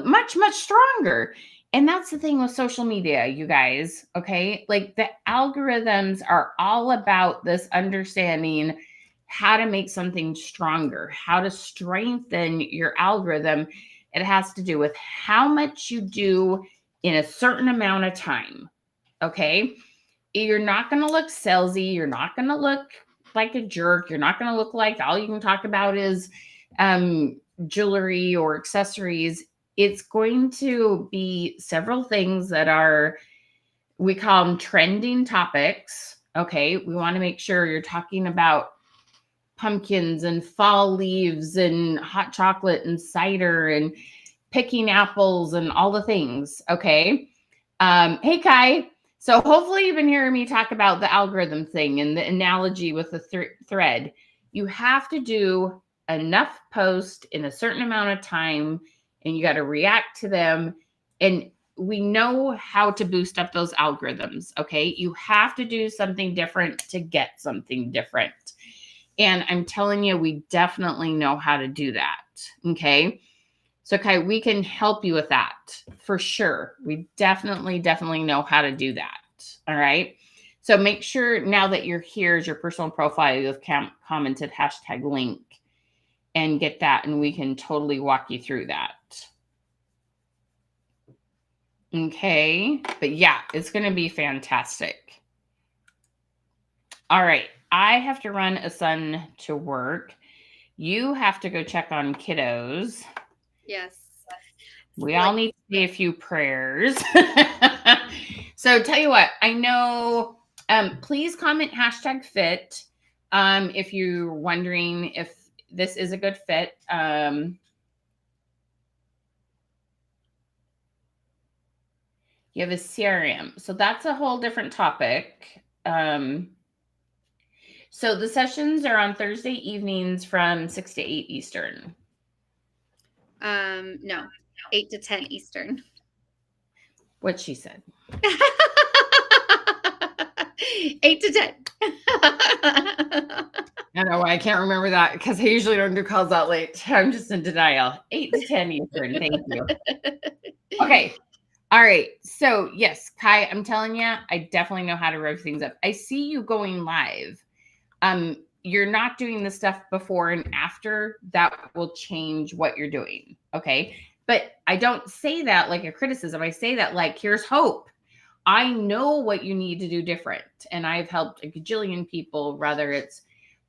much, much stronger. And that's the thing with social media, you guys, okay? Like, the algorithms are all about this understanding how to make something stronger, how to strengthen your algorithm. It has to do with how much you do in a certain amount of time, okay? You're not going to look salesy. You're not going to look like a jerk. You're not going to look like all you can talk about is jewelry or accessories. It's going to be several things that are, we call them trending topics. Okay. We want to make sure you're talking about pumpkins and fall leaves and hot chocolate and cider and picking apples and all the things. Okay. Hey, Kai. So hopefully you've been hearing me talk about the algorithm thing and the analogy with the thread. You have to do enough posts in a certain amount of time, and you got to react to them. And we know how to boost up those algorithms. Okay. You have to do something different to get something different. And I'm telling you, we definitely know how to do that. Okay. So, Kai, we can help you with that for sure. We definitely know how to do that. All right. So make sure now that you're here is your personal profile, you've commented #link and get that, and we can totally walk you through that. Okay. But yeah, it's going to be fantastic. All right. I have to run a son to work. You have to go check on kiddos. Yes. We all need to say a few prayers. So tell you what, I know, please comment #fit if you're wondering if this is a good fit. You have a CRM. So that's a whole different topic. So the sessions are on Thursday evenings from 6 to 8 Eastern. No, 8 to 10 Eastern. What she said. 8 to 10. I don't know why I can't remember that because I usually don't do calls that late. I'm just in denial. 8 to 10 Eastern. Thank you. Okay. All right. So yes, Kai, I'm telling you, I definitely know how to rev things up. I see you going live. You're not doing the stuff before and after. That will change what you're doing. Okay. But I don't say that like a criticism. I say that like, here's hope. I know what you need to do different. And I've helped a gajillion people, whether it's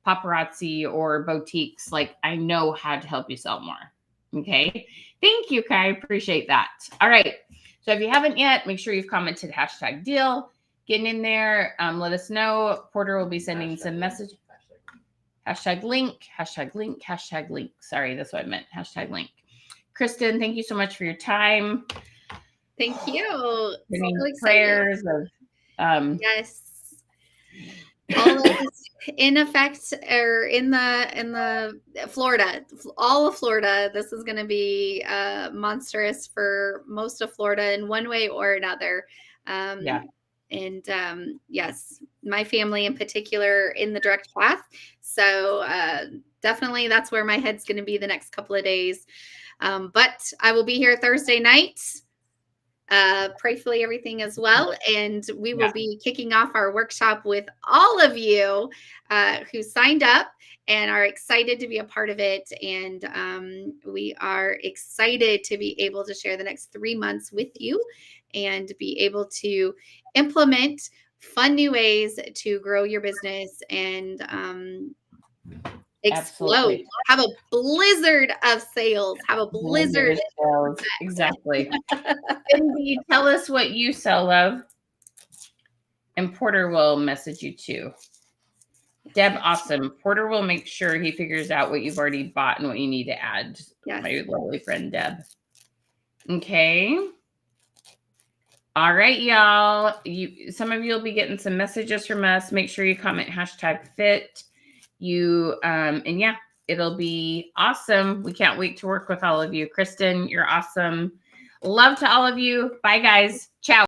paparazzi or boutiques. Like, I know how to help you sell more. Okay. Thank you, Kai. I appreciate that. All right. So if you haven't yet, make sure you've commented #deal. Getting in there. Let us know. Porter will be sending some message. #link. Sorry, that's what I meant. #link. Kristen, thank you so much for your time. Thank you. So Prayers of yes. All of this in effect, or in the Florida, all of Florida. This is going to be monstrous for most of Florida in one way or another. Yeah. And yes, my family in particular in the direct path. So definitely that's where my head's going to be the next couple of days. But I will be here Thursday night. Prayfully everything as well, and we will be kicking off our workshop with all of you who signed up and are excited to be a part of it. And we are excited to be able to share the next 3 months with you and be able to implement fun new ways to grow your business and explode. Absolutely. Have a blizzard of sales. Have a blizzard of sales. Exactly. Cindy, tell us what you sell, love. And Porter will message you too. Deb, awesome. Porter will make sure he figures out what you've already bought and what you need to add. Yes. My lovely friend Deb. Okay. All right, y'all. Some of you will be getting some messages from us. Make sure you comment #fit. And yeah, it'll be awesome. We can't wait to work with all of you. Kristen, you're awesome. Love to all of you. Bye, guys. Ciao.